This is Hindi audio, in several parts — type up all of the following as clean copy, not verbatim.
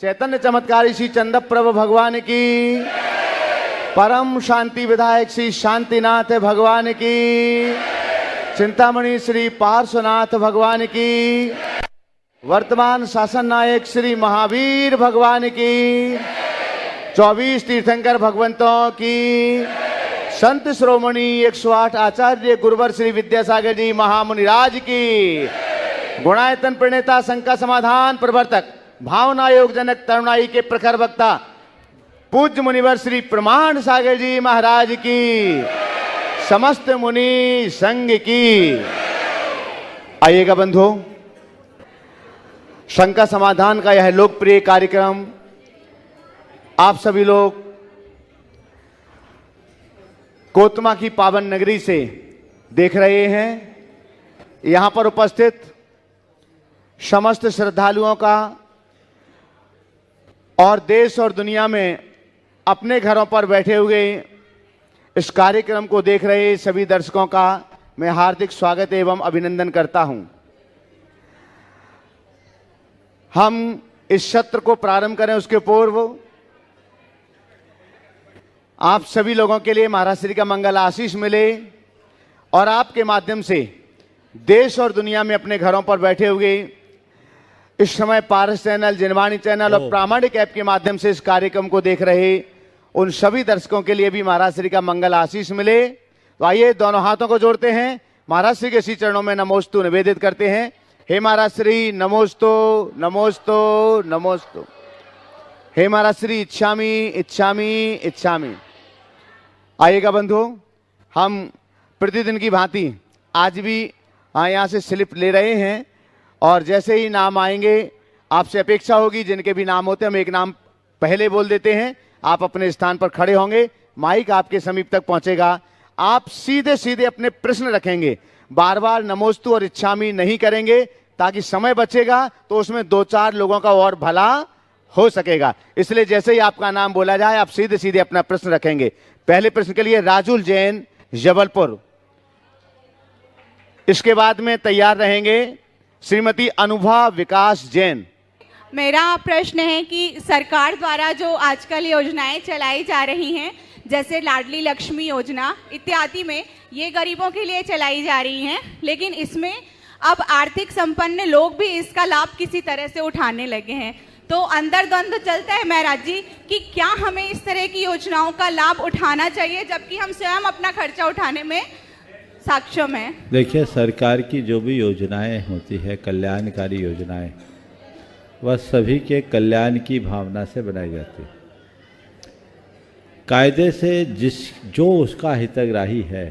चैतन्य चमत्कारी श्री चंद्रप्रभु भगवान की, परम शांति विधायक श्री शांतिनाथ भगवान की, चिंतामणि श्री पार्श्वनाथ भगवान की, वर्तमान शासन नायक श्री महावीर भगवान की, 24 तीर्थंकर भगवंतों की, संत श्रोमणी 108 आचार्य गुरुवर श्री विद्यासागर जी महामुनिराज की, गुणायतन प्रणेता शंका समाधान प्रवर्तक भावना योग जनक तरुणाई के प्रखर वक्ता पूज्य मुनिवर श्री प्रमाण सागर जी महाराज की, समस्त मुनि संघ की। आइएगा बंधुओं, शंका समाधान का यह लोकप्रिय कार्यक्रम आप सभी लोग कोतमा की पावन नगरी से देख रहे हैं। यहां पर उपस्थित समस्त श्रद्धालुओं का और देश और दुनिया में अपने घरों पर बैठे हुए इस कार्यक्रम को देख रहे सभी दर्शकों का मैं हार्दिक स्वागत एवं अभिनंदन करता हूं। हम इस सत्र को प्रारंभ करें उसके पूर्व आप सभी लोगों के लिए महाराज श्री का मंगल आशीष मिले और आपके माध्यम से देश और दुनिया में अपने घरों पर बैठे हुए इस समय पारस चैनल, जनवाणी चैनल और प्रामाणिक ऐप के माध्यम से इस कार्यक्रम को देख रहे उन सभी दर्शकों के लिए भी महाराज श्री का मंगल आशीष मिले। तो आइए दोनों हाथों को जोड़ते हैं, महाराज श्री के श्री चरणों में नमोस्तु निवेदित करते हैं। हे महाराज श्री नमोस्तु नमोस्तु नमोस्तु। हे महाराज श्री इच्छामी इच्छामी इच्छामी। आइएगा बंधुओं, हम प्रतिदिन की भांति आज भी यहाँ से स्लिप ले रहे हैं और जैसे ही नाम आएंगे आपसे अपेक्षा होगी जिनके भी नाम होते हैं हम एक नाम पहले बोल देते हैं, आप अपने स्थान पर खड़े होंगे, माइक आपके समीप तक पहुंचेगा, आप सीधे सीधे अपने प्रश्न रखेंगे, बार बार नमोस्तु और इच्छामी नहीं करेंगे ताकि समय बचेगा तो उसमें 2-4 लोगों का और भला हो सकेगा। इसलिए जैसे ही आपका नाम बोला जाए आप सीधे सीधे अपना प्रश्न रखेंगे। पहले प्रश्न के लिए राजुल जैन जबलपुर, इसके बाद में तैयार रहेंगे श्रीमती अनुभा विकास जैन। मेरा प्रश्न है कि सरकार द्वारा जो आजकल योजनाएं चलाई जा रही हैं जैसे लाडली लक्ष्मी योजना इत्यादि में ये गरीबों के लिए चलाई जा रही हैं, लेकिन इसमें अब आर्थिक संपन्न लोग भी इसका लाभ किसी तरह से उठाने लगे हैं। तो अंदर द्वंद्व चलता है महाराज जी कि क्या हमें इस तरह की योजनाओं का लाभ उठाना चाहिए जबकि हम स्वयं अपना खर्चा उठाने में सक्षम है। देखिए, सरकार की जो भी योजनाएं होती है, कल्याणकारी योजनाएं, वह सभी के कल्याण की भावना से बनाई जाती है। कायदे से जो उसका हितग्राही है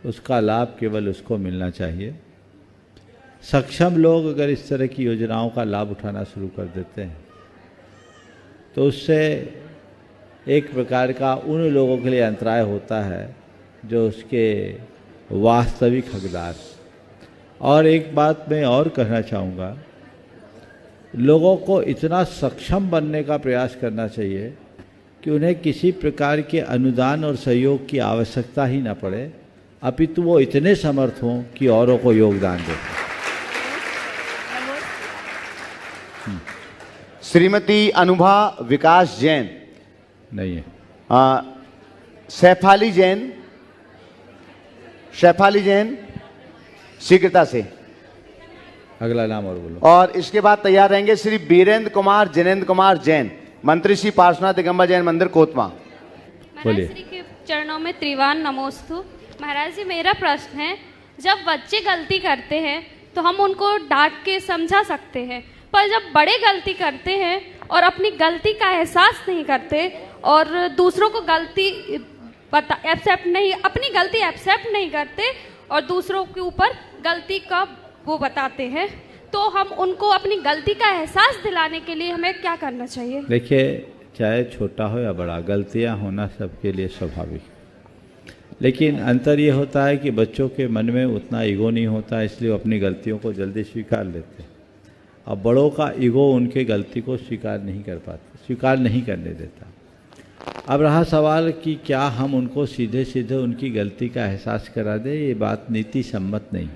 उसका लाभ केवल उसको मिलना चाहिए। सक्षम लोग अगर इस तरह की योजनाओं का लाभ उठाना शुरू कर देते हैं तो उससे एक प्रकार का उन लोगों के लिए अंतराय होता है जो उसके वास्तविक हकदार। और एक बात मैं और कहना चाहूँगा, लोगों को इतना सक्षम बनने का प्रयास करना चाहिए कि उन्हें किसी प्रकार के अनुदान और सहयोग की आवश्यकता ही न पड़े, अपितु वो इतने समर्थ हों कि औरों को योगदान दें। श्रीमती अनुभा विकास जैन नहीं है, सैफाली जैन, शैफाली जैन शीघ्रता से अगला नाम और बोलो। और इसके बाद तैयार रहेंगे श्री बीरेंद्र कुमार जिनेंद्र कुमार जैन, मंत्री श्री पार्श्वनाथ दिगंबर जैन मंदिर कोतमा। बोलिए। महाराज श्री के चरणों में त्रिवान नमोस्तु। महाराज जी, मेरा प्रश्न है, जब बच्चे गलती करते हैं तो हम उनको डांट के समझा सकते हैं, पर जब बड़े गलती करते हैं और अपनी गलती का एहसास नहीं करते और दूसरों को गलती अपनी गलती एक्सेप्ट नहीं करते और दूसरों के ऊपर गलती का वो बताते हैं, तो हम उनको अपनी गलती का एहसास दिलाने के लिए हमें क्या करना चाहिए? देखिए, चाहे छोटा हो या बड़ा, गलतियां होना सबके लिए स्वाभाविक, लेकिन अंतर ये होता है कि बच्चों के मन में उतना ईगो नहीं होता, इसलिए वो अपनी गलतियों को जल्दी स्वीकार लेते हैं। अब बड़ों का ईगो उनके गलती को स्वीकार नहीं करने देता। अब रहा सवाल कि क्या हम उनको सीधे सीधे उनकी गलती का एहसास करा दें, ये बात नीति सम्मत नहीं।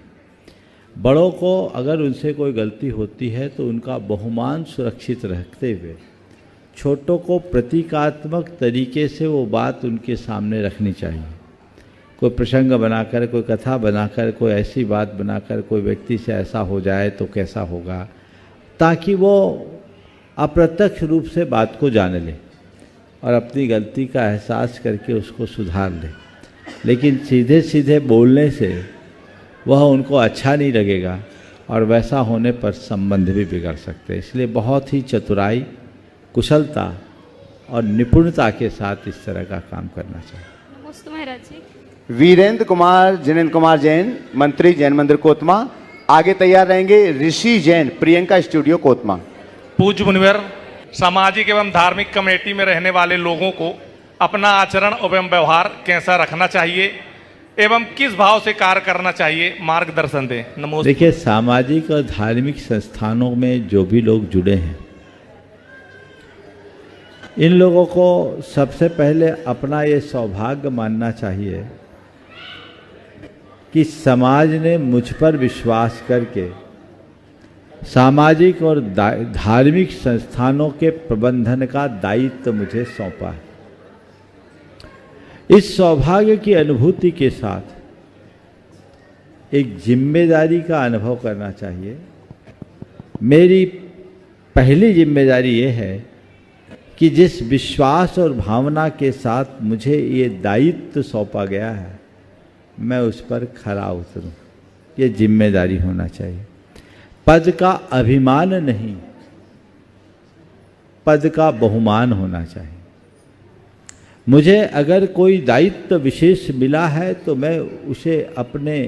बड़ों को अगर उनसे कोई गलती होती है तो उनका बहुमान सुरक्षित रखते हुए छोटों को प्रतीकात्मक तरीके से वो बात उनके सामने रखनी चाहिए। कोई प्रसंग बनाकर, कोई कथा बनाकर, कोई ऐसी बात बनाकर, कोई व्यक्ति से ऐसा हो जाए तो कैसा होगा, ताकि वो अप्रत्यक्ष रूप से बात को जान ले और अपनी गलती का एहसास करके उसको सुधार ले। लेकिन सीधे सीधे बोलने से वह उनको अच्छा नहीं लगेगा और वैसा होने पर संबंध भी बिगड़ सकते हैं। इसलिए बहुत ही चतुराई, कुशलता और निपुणता के साथ इस तरह का काम करना चाहिए। नमस्ते महाराज जी। वीरेंद्र कुमार जिनेन्द्र कुमार जैन, मंत्री जैन मंदिर कोतमा। आगे तैयार रहेंगे ऋषि जैन, प्रियंका स्टूडियो कोतमा। पूज्य मुनिवर, सामाजिक एवं धार्मिक कमेटी में रहने वाले लोगों को अपना आचरण एवं व्यवहार कैसा रखना चाहिए एवं किस भाव से कार्य करना चाहिए, मार्गदर्शन दें। नमस्ते। देखिए, सामाजिक और धार्मिक संस्थानों में जो भी लोग जुड़े हैं, इन लोगों को सबसे पहले अपना ये सौभाग्य मानना चाहिए कि समाज ने मुझ पर विश्वास करके सामाजिक और धार्मिक संस्थानों के प्रबंधन का दायित्व मुझे सौंपा है। इस सौभाग्य की अनुभूति के साथ एक जिम्मेदारी का अनुभव करना चाहिए। मेरी पहली जिम्मेदारी ये है कि जिस विश्वास और भावना के साथ मुझे ये दायित्व सौंपा गया है, मैं उस पर खरा उतरूं। ये जिम्मेदारी होना चाहिए। पद का अभिमान नहीं, पद का बहुमान होना चाहिए। मुझे अगर कोई दायित्व विशेष मिला है तो मैं उसे अपने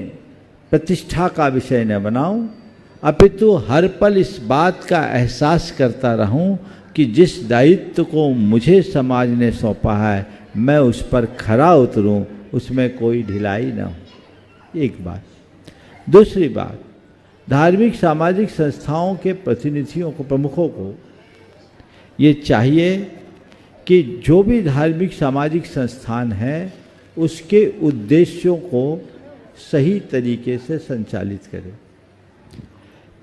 प्रतिष्ठा का विषय न बनाऊं, अपितु हर पल इस बात का एहसास करता रहूं कि जिस दायित्व को मुझे समाज ने सौंपा है, मैं उस पर खरा उतरूं, उसमें कोई ढिलाई न हो। एक बात। दूसरी बात, धार्मिक सामाजिक संस्थाओं के प्रतिनिधियों को, प्रमुखों को ये चाहिए कि जो भी धार्मिक सामाजिक संस्थान है उसके उद्देश्यों को सही तरीके से संचालित करें।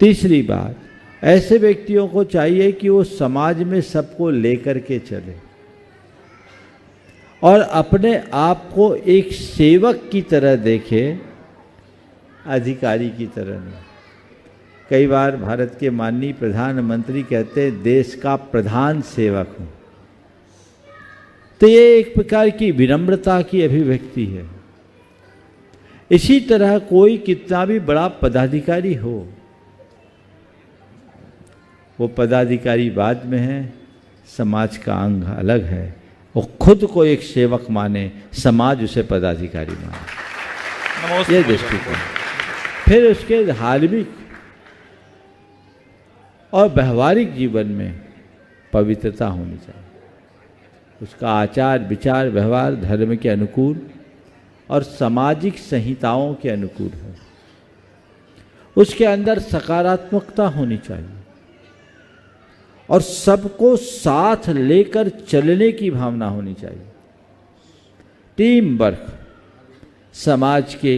तीसरी बात, ऐसे व्यक्तियों को चाहिए कि वो समाज में सबको लेकर के चले और अपने आप को एक सेवक की तरह देखे, अधिकारी की तरह नहीं। कई बार भारत के माननीय प्रधानमंत्री कहते हैं देश का प्रधान सेवक हूं, तो ये एक प्रकार की विनम्रता की अभिव्यक्ति है। इसी तरह कोई कितना भी बड़ा पदाधिकारी हो, वो पदाधिकारी बाद में है, समाज का अंग अलग है। वो खुद को एक सेवक माने, समाज उसे पदाधिकारी माने। ये दृष्टिकोण। फिर उसके धार्मिक और व्यवहारिक जीवन में पवित्रता होनी चाहिए। उसका आचार विचार व्यवहार धर्म के अनुकूल और सामाजिक संहिताओं के अनुकूल हो। उसके अंदर सकारात्मकता होनी चाहिए और सबको साथ लेकर चलने की भावना होनी चाहिए। टीम वर्क, समाज के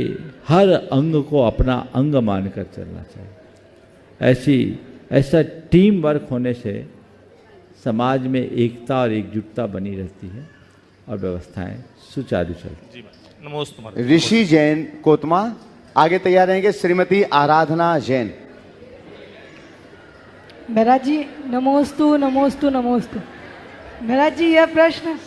हर अंग को अपना अंग मानकर चलना चाहिए। ऐसा टीम वर्क होने से समाज में एकता और एकजुटता बनी रहती है और व्यवस्थाएं सुचारू चलती हैं। नमस्ते। ऋषि जैन कोतमा। आगे तैयार रहेंगे श्रीमती आराधना जैन। महाराज जी नमोस्तु नमोस्तु नमोस्तु। महाराज जी यह प्रश्न,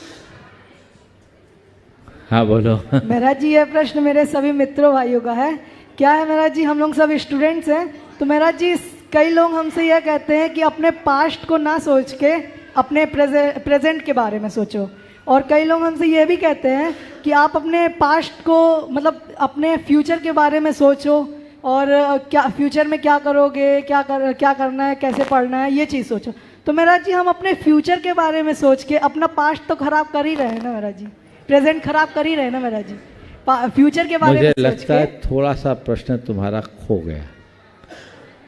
हाँ बोलो। महाराज जी यह प्रश्न मेरे सभी मित्रों भाइयों का है। क्या है महाराज जी, हम लोग सब स्टूडेंट्स हैं, तो महाराज जी कई लोग हमसे यह कहते हैं कि अपने पास्ट को ना सोच के अपने प्रेजेंट के बारे में सोचो, और कई लोग हमसे यह भी कहते हैं कि आप अपने पास्ट को मतलब अपने फ्यूचर के बारे में सोचो और क्या फ्यूचर में क्या करोगे, क्या करना है, कैसे पढ़ना है, ये चीज़ सोचो। तो महाराज जी हम अपने फ्यूचर के बारे में सोच के अपना पास्ट तो खराब कर ही रहे हैं ना महाराज जी, प्रेजेंट खराब कर ही रहे हैं ना महाराज जी, फ्यूचर के बारे में मुझे लगता है थोड़ा सा प्रश्न तुम्हारा खो गया।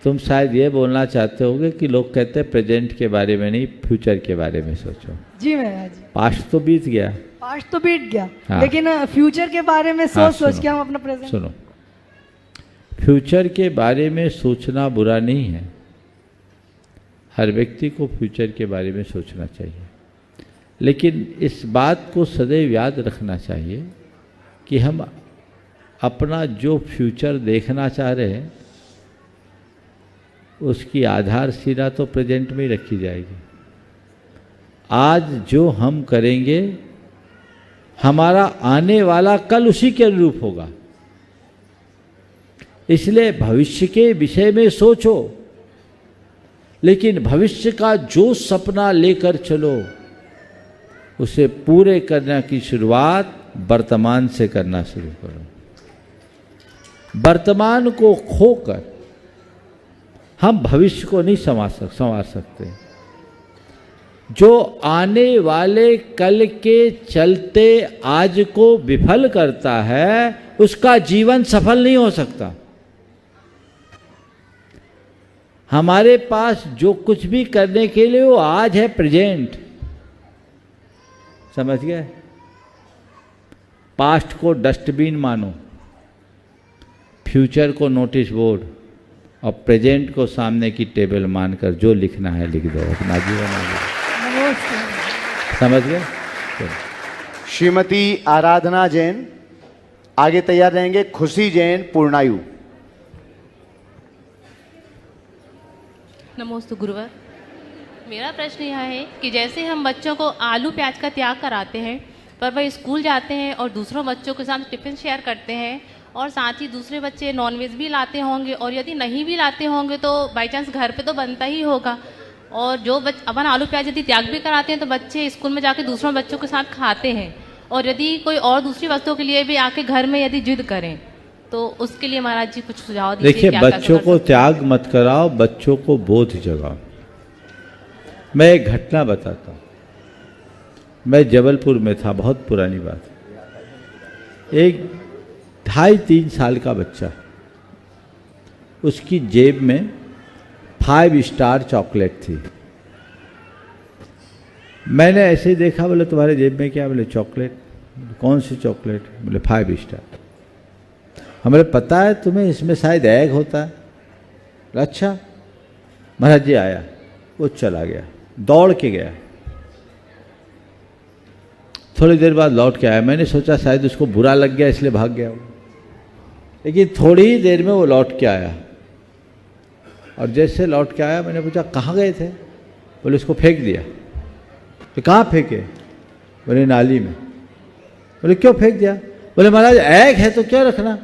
तुम शायद ये बोलना चाहते होगे कि लोग कहते हैं प्रेजेंट के बारे में नहीं, फ्यूचर के बारे में सोचो। जी महाराज जी, पास्ट तो बीत गया, पास्ट तो बीत गया, हाँ। लेकिन फ्यूचर के बारे में सोच के हम अपना प्रेजेंट। सुनो, फ्यूचर के बारे में सोचना बुरा नहीं है, हर व्यक्ति को फ्यूचर के बारे में सोचना चाहिए, लेकिन इस बात को सदैव याद रखना चाहिए कि हम अपना जो फ्यूचर देखना चाह रहे हैं उसकी आधारशिला तो प्रेजेंट में ही रखी जाएगी। आज जो हम करेंगे हमारा आने वाला कल उसी के अनुरूप होगा, इसलिए भविष्य के विषय में सोचो, लेकिन भविष्य का जो सपना लेकर चलो उसे पूरे करने की शुरुआत वर्तमान से करना शुरू करो। वर्तमान को खोकर हम भविष्य को नहीं संवार सकते। जो आने वाले कल के चलते आज को विफल करता है उसका जीवन सफल नहीं हो सकता। हमारे पास जो कुछ भी करने के लिए वो आज है प्रेजेंट, समझ गए? पास्ट को डस्टबिन मानो, फ्यूचर को नोटिस बोर्ड और प्रेजेंट को सामने की टेबल मानकर जो लिखना है लिख दो, अपना जीवन आगे। समझ गए? श्रीमती आराधना जैन, आगे तैयार रहेंगे खुशी जैन पूर्णायु। नमोस्तु गुरुवर। मेरा प्रश्न यह है कि जैसे हम बच्चों को आलू प्याज का त्याग कराते हैं, पर वह स्कूल जाते हैं और दूसरों बच्चों के साथ टिफ़िन शेयर करते हैं, और साथ ही दूसरे बच्चे नॉनवेज भी लाते होंगे, और यदि नहीं भी लाते होंगे तो बाई चांस घर पे तो बनता ही होगा, और जो अपन आलू प्याज यदि त्याग भी कराते हैं तो बच्चे स्कूल में जाके दूसरों बच्चों के साथ खाते हैं, और यदि कोई और दूसरी वस्तुओं के लिए भी आके घर में यदि जिद करें तो उसके लिए महाराज जी कुछ सुझाव दीजिए। देखिए, बच्चों को त्याग मत कराओ, बच्चों को बोध जगाओ। मैं एक घटना बताता हूँ। मैं जबलपुर में था, बहुत पुरानी बात। एक 2.5-3 साल का बच्चा, उसकी जेब में 5 स्टार चॉकलेट थी। मैंने ऐसे ही देखा, बोले तुम्हारे जेब में क्या? बोले चॉकलेट। कौन सी चॉकलेट? बोले 5 स्टार। हमें पता है तुम्हें इसमें शायद एग होता है। अच्छा। महाराज जी आया, वो चला गया, दौड़ के गया। थोड़ी देर बाद लौट के आया। मैंने सोचा शायद उसको बुरा लग गया इसलिए भाग गया वो, लेकिन थोड़ी ही देर में वो लौट के आया। और जैसे लौट के आया मैंने पूछा कहाँ गए थे? बोले उसको फेंक दिया। तो कहाँ फेंके? बोले नाली में। बोले क्यों फेंक दिया? बोले महाराज एग है तो क्या रखना।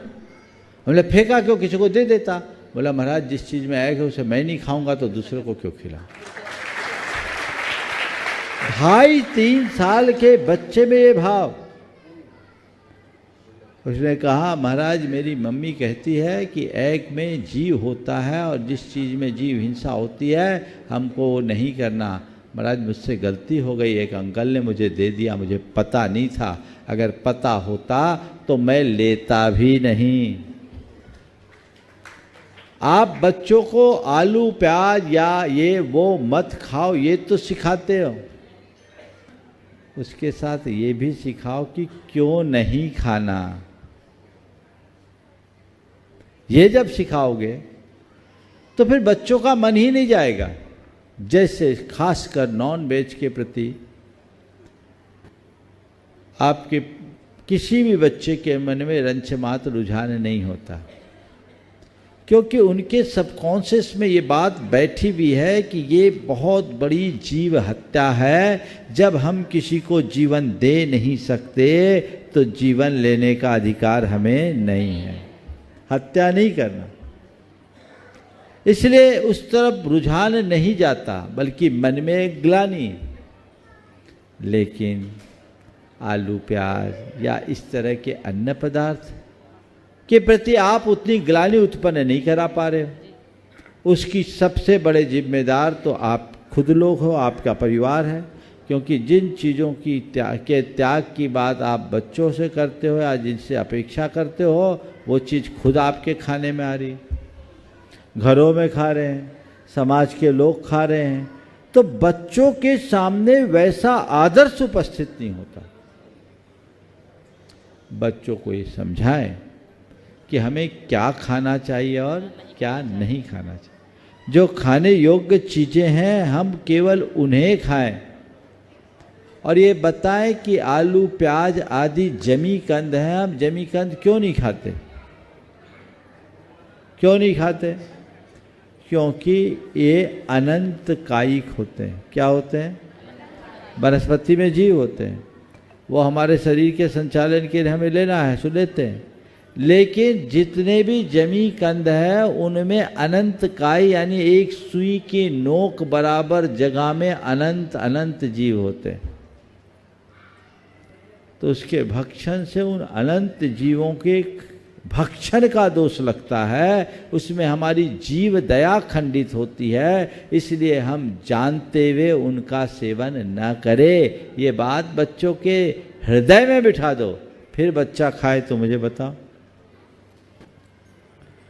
बोले फेंका क्यों, किसी को दे देता। बोला महाराज जिस चीज़ में एग है उसे मैं नहीं खाऊंगा तो दूसरे को क्यों खिलाऊं। 2.5-3 साल के बच्चे में ये भाव। उसने कहा महाराज मेरी मम्मी कहती है कि एग में जीव होता है और जिस चीज़ में जीव हिंसा होती है हमको वो नहीं करना। महाराज मुझसे गलती हो गई, एक अंकल ने मुझे दे दिया, मुझे पता नहीं था, अगर पता होता तो मैं लेता भी नहीं। आप बच्चों को आलू प्याज या ये वो मत खाओ ये तो सिखाते हो, उसके साथ ये भी सिखाओ कि क्यों नहीं खाना। ये जब सिखाओगे तो फिर बच्चों का मन ही नहीं जाएगा। जैसे खासकर नॉन वेज के प्रति आपके किसी भी बच्चे के मन में रंच मात्र रुझान नहीं होता, क्योंकि उनके सबकॉन्शियस में ये बात बैठी भी है कि ये बहुत बड़ी जीव हत्या है। जब हम किसी को जीवन दे नहीं सकते तो जीवन लेने का अधिकार हमें नहीं है, हत्या नहीं करना। इसलिए उस तरफ रुझान नहीं जाता, बल्कि मन में ग्लानि। लेकिन आलू प्याज या इस तरह के अन्न पदार्थ के प्रति आप उतनी ग्लानि उत्पन्न नहीं करा पा रहे हो, उसकी सबसे बड़े जिम्मेदार तो आप खुद लोग हो, आपका परिवार है। क्योंकि जिन चीज़ों की त्याग की बात आप बच्चों से करते हो या जिनसे अपेक्षा करते हो वो चीज़ खुद आपके खाने में आ रही, घरों में खा रहे हैं, समाज के लोग खा रहे हैं, तो बच्चों के सामने वैसा आदर्श उपस्थित नहीं होता। बच्चों को ये समझाएं कि हमें क्या खाना चाहिए और क्या नहीं खाना चाहिए। जो खाने योग्य चीज़ें हैं हम केवल उन्हें खाएं और ये बताएं कि आलू प्याज आदि जमी कंद हैं, हम जमी कंद क्यों नहीं खाते? क्यों नहीं खाते? क्योंकि ये अनंत कायिक होते हैं। क्या होते हैं? वनस्पति में जीव होते हैं, वो हमारे शरीर के संचालन के लिए हमें लेना है सो लेते हैं, लेकिन जितने भी जमी कंद है उनमें अनंत काय यानी एक सुई की नोक बराबर जगह में अनंत अनंत जीव होते हैं। तो उसके भक्षण से उन अनंत जीवों के भक्षण का दोष लगता है, उसमें हमारी जीव दया खंडित होती है, इसलिए हम जानते हुए उनका सेवन न करें। ये बात बच्चों के हृदय में बिठा दो, फिर बच्चा खाए तो मुझे बताओ।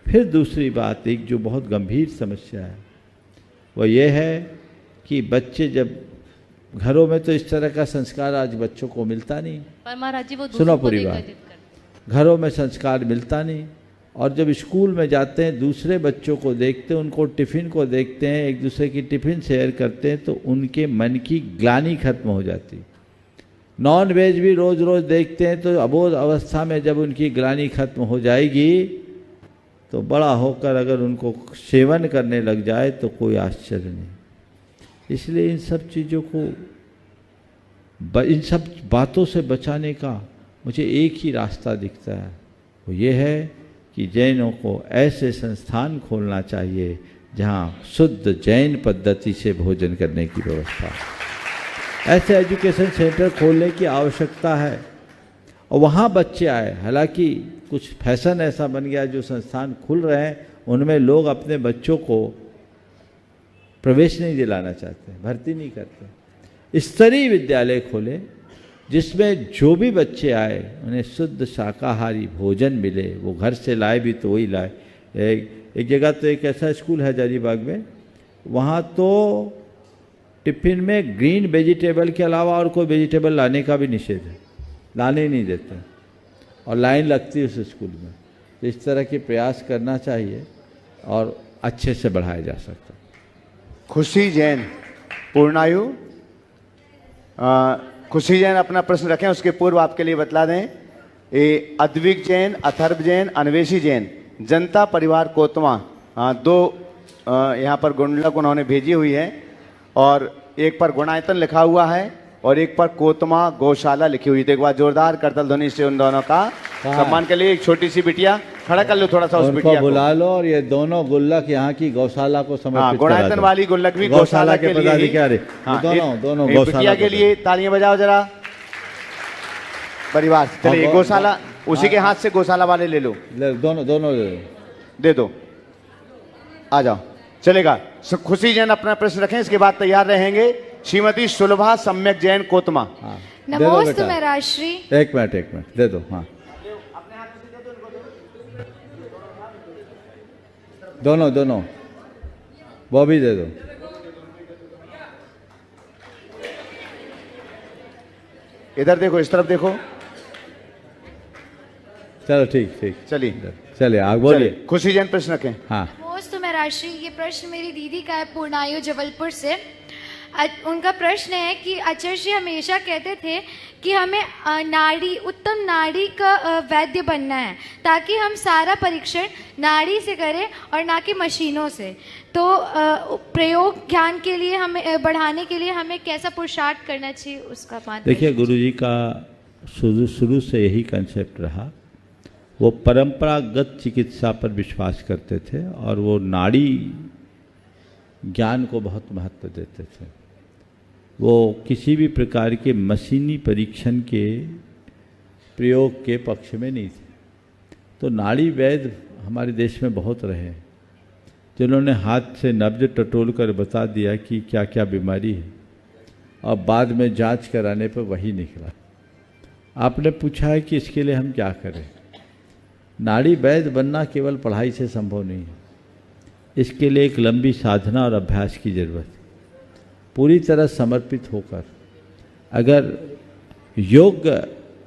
फिर दूसरी बात एक जो बहुत गंभीर समस्या है वो ये है कि बच्चे जब घरों में तो इस तरह का संस्कार आज बच्चों को मिलता नहीं। पर महाराज जी वो सुनो दूसरों को पूरी देखकर बात, जिद करते घरों में संस्कार मिलता नहीं और जब स्कूल में जाते हैं दूसरे बच्चों को देखते हैं, उनको टिफ़िन को देखते हैं, एक दूसरे की टिफ़िन शेयर करते हैं तो उनके मन की ग्लानि खत्म हो जाती। नॉन वेज भी रोज़ रोज़ देखते हैं तो अबोध अवस्था में जब उनकी ग्लानि खत्म हो जाएगी तो बड़ा होकर अगर उनको सेवन करने लग जाए तो कोई आश्चर्य नहीं। इसलिए इन सब चीज़ों को इन सब बातों से बचाने का मुझे एक ही रास्ता दिखता है, वो ये है कि जैनों को ऐसे संस्थान खोलना चाहिए जहाँ शुद्ध जैन पद्धति से भोजन करने की व्यवस्था है। ऐसे एजुकेशन सेंटर खोलने की आवश्यकता है और वहाँ बच्चे आए। हालांकि कुछ फैशन ऐसा बन गया, जो संस्थान खुल रहे हैं उनमें लोग अपने बच्चों को प्रवेश नहीं दिलाना चाहते, भर्ती नहीं करते। स्तरीय विद्यालय खोले जिसमें जो भी बच्चे आए उन्हें शुद्ध शाकाहारी भोजन मिले, वो घर से लाए भी तो वही लाए। एक जगह तो एक ऐसा स्कूल है हजारीबाग में, वहाँ तो टिफ़िन में ग्रीन वेजिटेबल के अलावा और कोई वेजिटेबल लाने का भी निषेध है, लाने ही नहीं देते और लाइन लगती है उस स्कूल में। तो इस तरह के प्रयास करना चाहिए और अच्छे से बढ़ाया जा सकता है। खुशी जैन पूर्णायु, खुशी जैन अपना प्रश्न रखें, उसके पूर्व आपके लिए बतला दें ये अद्विक जैन, अथर्व जैन, अन्वेषी जैन, जनता परिवार कोतवा, दो यहाँ पर गुंडलक उन्होंने भेजी हुई है और एक पर गुणायतन लिखा हुआ है और एक पर कोतमा गौशाला लिखी हुई। तो एक बार जोरदार करतल ध्वनि से उन दोनों का सम्मान के लिए। एक छोटी सी बिटिया खड़ा कर लो थोड़ा सा उस बिटिया को, बुला लो और ये दोनों गुल्लक यहाँ की गौशाला को समर्पित करा दो। गुणायतन वाली गुल्लक भी गौशाला के लिए पदाधिकारी दोनों बिटिया के लिए तालियां बजाओ जरा परिवार से। चलिए गौशाला उसी के हाथ से गौशाला वाले ले लो, दोनों दे दो, आ जाओ चलेगा। खुशी जैन अपना प्रश्न रखें, इसके बाद तैयार रहेंगे श्रीमती सुलभा सम्यक जैन कोतमा। नमोस्तु महराजश्री। एक मिनट दे दो। हाँ दोनों वो भी दे दो। इधर देखो, इस तरफ देखो। चलो ठीक चलिए आगे बोलिए। खुशी जैन प्रश्न रखें। हाँ नमोस्तु महराजश्री, ये प्रश्न मेरी दीदी का है पूर्णायु जबलपुर से। उनका प्रश्न है कि आचार्य जी हमेशा कहते थे कि हमें उत्तम नाड़ी का वैद्य बनना है ताकि हम सारा परीक्षण नाड़ी से करें और ना कि मशीनों से। तो प्रयोग ज्ञान के लिए हमें बढ़ाने के लिए हमें कैसा पुरुषार्थ करना चाहिए, उसका बात। देखिए गुरुजी का शुरू से यही कंसेप्ट रहा। वो परंपरागत चिकित्सा पर विश्वास करते थे और वो नाड़ी ज्ञान को बहुत महत्व देते थे। वो किसी भी प्रकार के मशीनी परीक्षण के प्रयोग के पक्ष में नहीं थे। तो नाड़ी वैद्य हमारे देश में बहुत रहे जिन्होंने हाथ से नब्ज टटोल कर बता दिया कि क्या क्या बीमारी है और बाद में जांच कराने पर वही निकला। आपने पूछा है कि इसके लिए हम क्या करें। नाड़ी वैद्य बनना केवल पढ़ाई से संभव नहीं है, इसके लिए एक लंबी साधना और अभ्यास की जरूरत है। पूरी तरह समर्पित होकर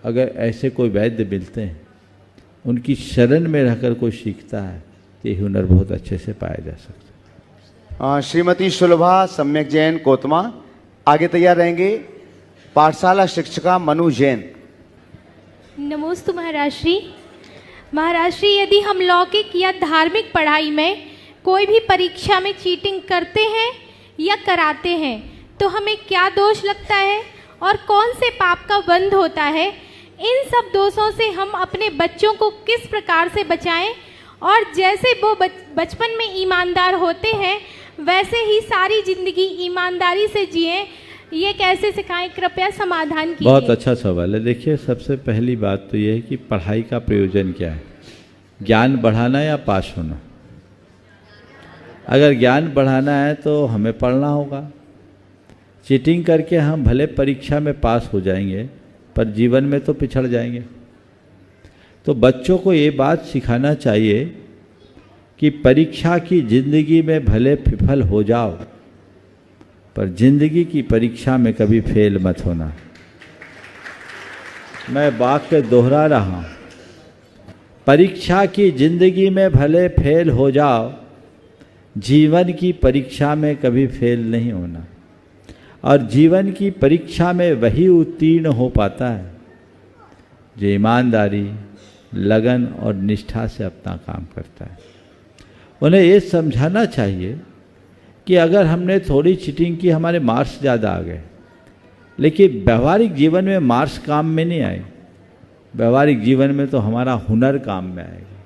अगर ऐसे कोई वैद्य मिलते हैं उनकी शरण में रहकर कोई सीखता है तो ये हुनर बहुत अच्छे से पाया जा सकता है। श्रीमती सुलभा सम्यक जैन कोतमा आगे तैयार रहेंगे। पाठशाला शिक्षिका मनु जैन। नमोस्तु महाराज श्री। महाराज श्री, यदि हम लौकिक या धार्मिक पढ़ाई में कोई भी परीक्षा में चीटिंग करते हैं या कराते हैं तो हमें क्या दोष लगता है और कौन से पाप का बंध होता है? इन सब दोषों से हम अपने बच्चों को किस प्रकार से बचाएं और जैसे वो बचपन में ईमानदार होते हैं वैसे ही सारी जिंदगी ईमानदारी से जिएं, ये कैसे सिखाएं? कृपया समाधान कीजिए। बहुत अच्छा सवाल है। देखिए, सबसे पहली बात तो ये है कि पढ़ाई का प्रयोजन क्या है, ज्ञान बढ़ाना या पास होना। अगर ज्ञान बढ़ाना है तो हमें पढ़ना होगा। चीटिंग करके हम भले परीक्षा में पास हो जाएंगे पर जीवन में तो पिछड़ जाएंगे। तो बच्चों को ये बात सिखाना चाहिए कि परीक्षा की ज़िंदगी में भले विफल हो जाओ पर ज़िंदगी की परीक्षा में कभी फेल मत होना। मैं वाक्य दोहरा रहा हूँ, परीक्षा की ज़िंदगी में भले फेल हो जाओ, जीवन की परीक्षा में कभी फेल नहीं होना। और जीवन की परीक्षा में वही उत्तीर्ण हो पाता है जो ईमानदारी, लगन और निष्ठा से अपना काम करता है। उन्हें ये समझाना चाहिए कि अगर हमने थोड़ी चीटिंग की, हमारे मार्क्स ज़्यादा आ गए, लेकिन व्यवहारिक जीवन में मार्क्स काम में नहीं आए। व्यवहारिक जीवन में तो हमारा हुनर काम में आएगी,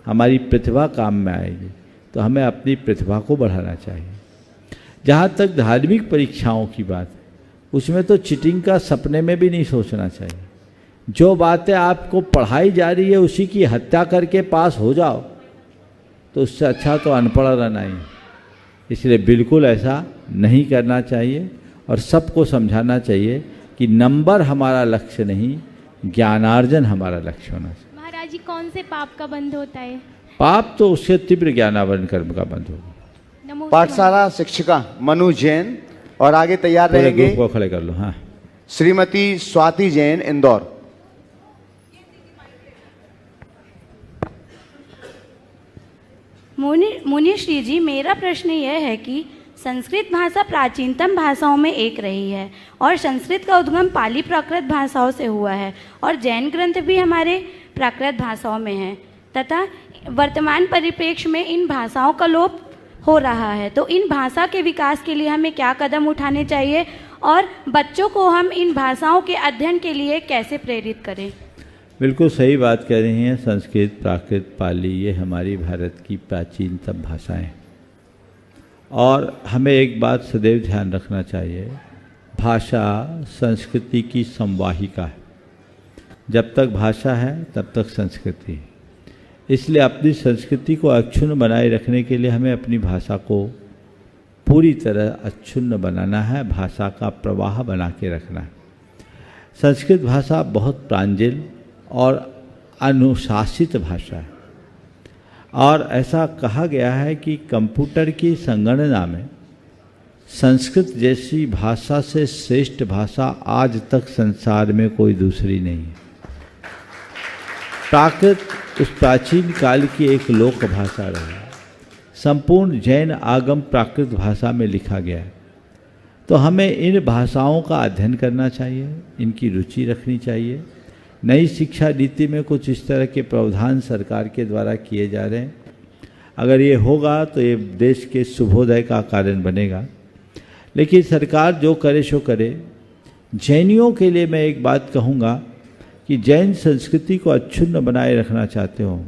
हमारी प्रतिभा काम में आएगी। तो हमें अपनी प्रतिभा को बढ़ाना चाहिए। जहाँ तक धार्मिक परीक्षाओं की बात है, उसमें तो चीटिंग का सपने में भी नहीं सोचना चाहिए। जो बातें आपको पढ़ाई जा रही है उसी की हत्या करके पास हो जाओ तो उससे अच्छा तो अनपढ़ रहना ही। इसलिए बिल्कुल ऐसा नहीं करना चाहिए और सबको समझाना चाहिए कि नंबर हमारा लक्ष्य नहीं, ज्ञानार्जन हमारा लक्ष्य होना चाहिए। महाराज जी, कौन से पाप का बंध होता है? पाप तो उससे तीव्र ज्ञानावरण कर्म का बंध होगा। पाठशाला शिक्षिका मनु जैन और आगे तैयार रहेंगे। ग्रुप को खड़े कर लो। हाँ, श्रीमती स्वाति जैन इंदौर। मुनिश्री जी, मेरा प्रश्न यह है कि संस्कृत भाषा प्राचीनतम भाषाओं में एक रही है और संस्कृत का उद्गम पाली प्राकृत भाषाओं से हुआ है और जैन ग्रंथ भी हमारे प्राकृत भाषाओं में हैं तथा वर्तमान परिप्रेक्ष्य में इन भाषाओं का लोप हो रहा है। तो इन भाषा के विकास के लिए हमें क्या कदम उठाने चाहिए और बच्चों को हम इन भाषाओं के अध्ययन के लिए कैसे प्रेरित करें? बिल्कुल सही बात कह रही हैं। संस्कृत, प्राकृत, पाली ये हमारी भारत की प्राचीनतम भाषाएं हैं और हमें एक बात सदैव ध्यान रखना चाहिए, भाषा संस्कृति की संवाहिका है। जब तक भाषा है तब तक संस्कृति है। इसलिए अपनी संस्कृति को अक्षुण्ण बनाए रखने के लिए हमें अपनी भाषा को पूरी तरह अक्षुण्ण बनाना है, भाषा का प्रवाह बना के रखना है। संस्कृत भाषा बहुत प्रांजल और अनुशासित भाषा है और ऐसा कहा गया है कि कंप्यूटर की संगणना में संस्कृत जैसी भाषा से श्रेष्ठ भाषा आज तक संसार में कोई दूसरी नहीं है। प्राकृत उस प्राचीन काल की एक लोक भाषा रही। संपूर्ण जैन आगम प्राकृत भाषा में लिखा गया है। तो हमें इन भाषाओं का अध्ययन करना चाहिए, इनकी रुचि रखनी चाहिए। नई शिक्षा नीति में कुछ इस तरह के प्रावधान सरकार के द्वारा किए जा रहे हैं। अगर ये होगा तो ये देश के शुभोदय का कारण बनेगा। लेकिन सरकार जो करे सो करे। जैनियों के लिए मैं एक बात कहूँगा कि जैन संस्कृति को अक्षुण्ण बनाए रखना चाहते हो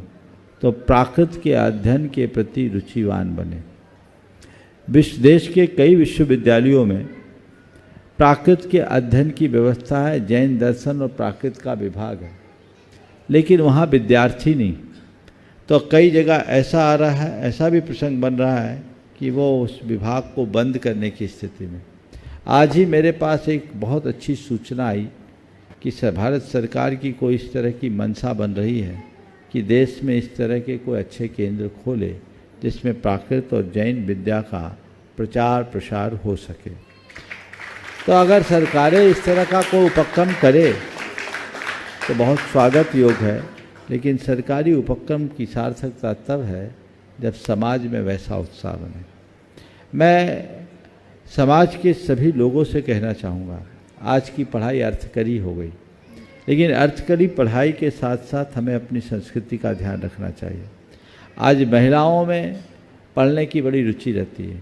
तो प्राकृत के अध्ययन के प्रति रुचिवान बने। देश के कई विश्वविद्यालयों में प्राकृत के अध्ययन की व्यवस्था है, जैन दर्शन और प्राकृत का विभाग है, लेकिन वहाँ विद्यार्थी नहीं। तो कई जगह ऐसा आ रहा है, ऐसा भी प्रसंग बन रहा है कि वो उस विभाग को बंद करने की स्थिति में। आज ही मेरे पास एक बहुत अच्छी सूचना आई कि भारत सरकार की कोई इस तरह की मंशा बन रही है कि देश में इस तरह के कोई अच्छे केंद्र खोले जिसमें प्राकृत और जैन विद्या का प्रचार प्रसार हो सके। तो अगर सरकारें इस तरह का कोई उपक्रम करे तो बहुत स्वागत योग्य है। लेकिन सरकारी उपक्रम की सार्थकता तब है जब समाज में वैसा उत्साह बने। मैं समाज के सभी लोगों से कहना चाहूँगा, आज की पढ़ाई अर्थकरी हो गई, लेकिन अर्थकरी पढ़ाई के साथ साथ हमें अपनी संस्कृति का ध्यान रखना चाहिए। आज महिलाओं में पढ़ने की बड़ी रुचि रहती है,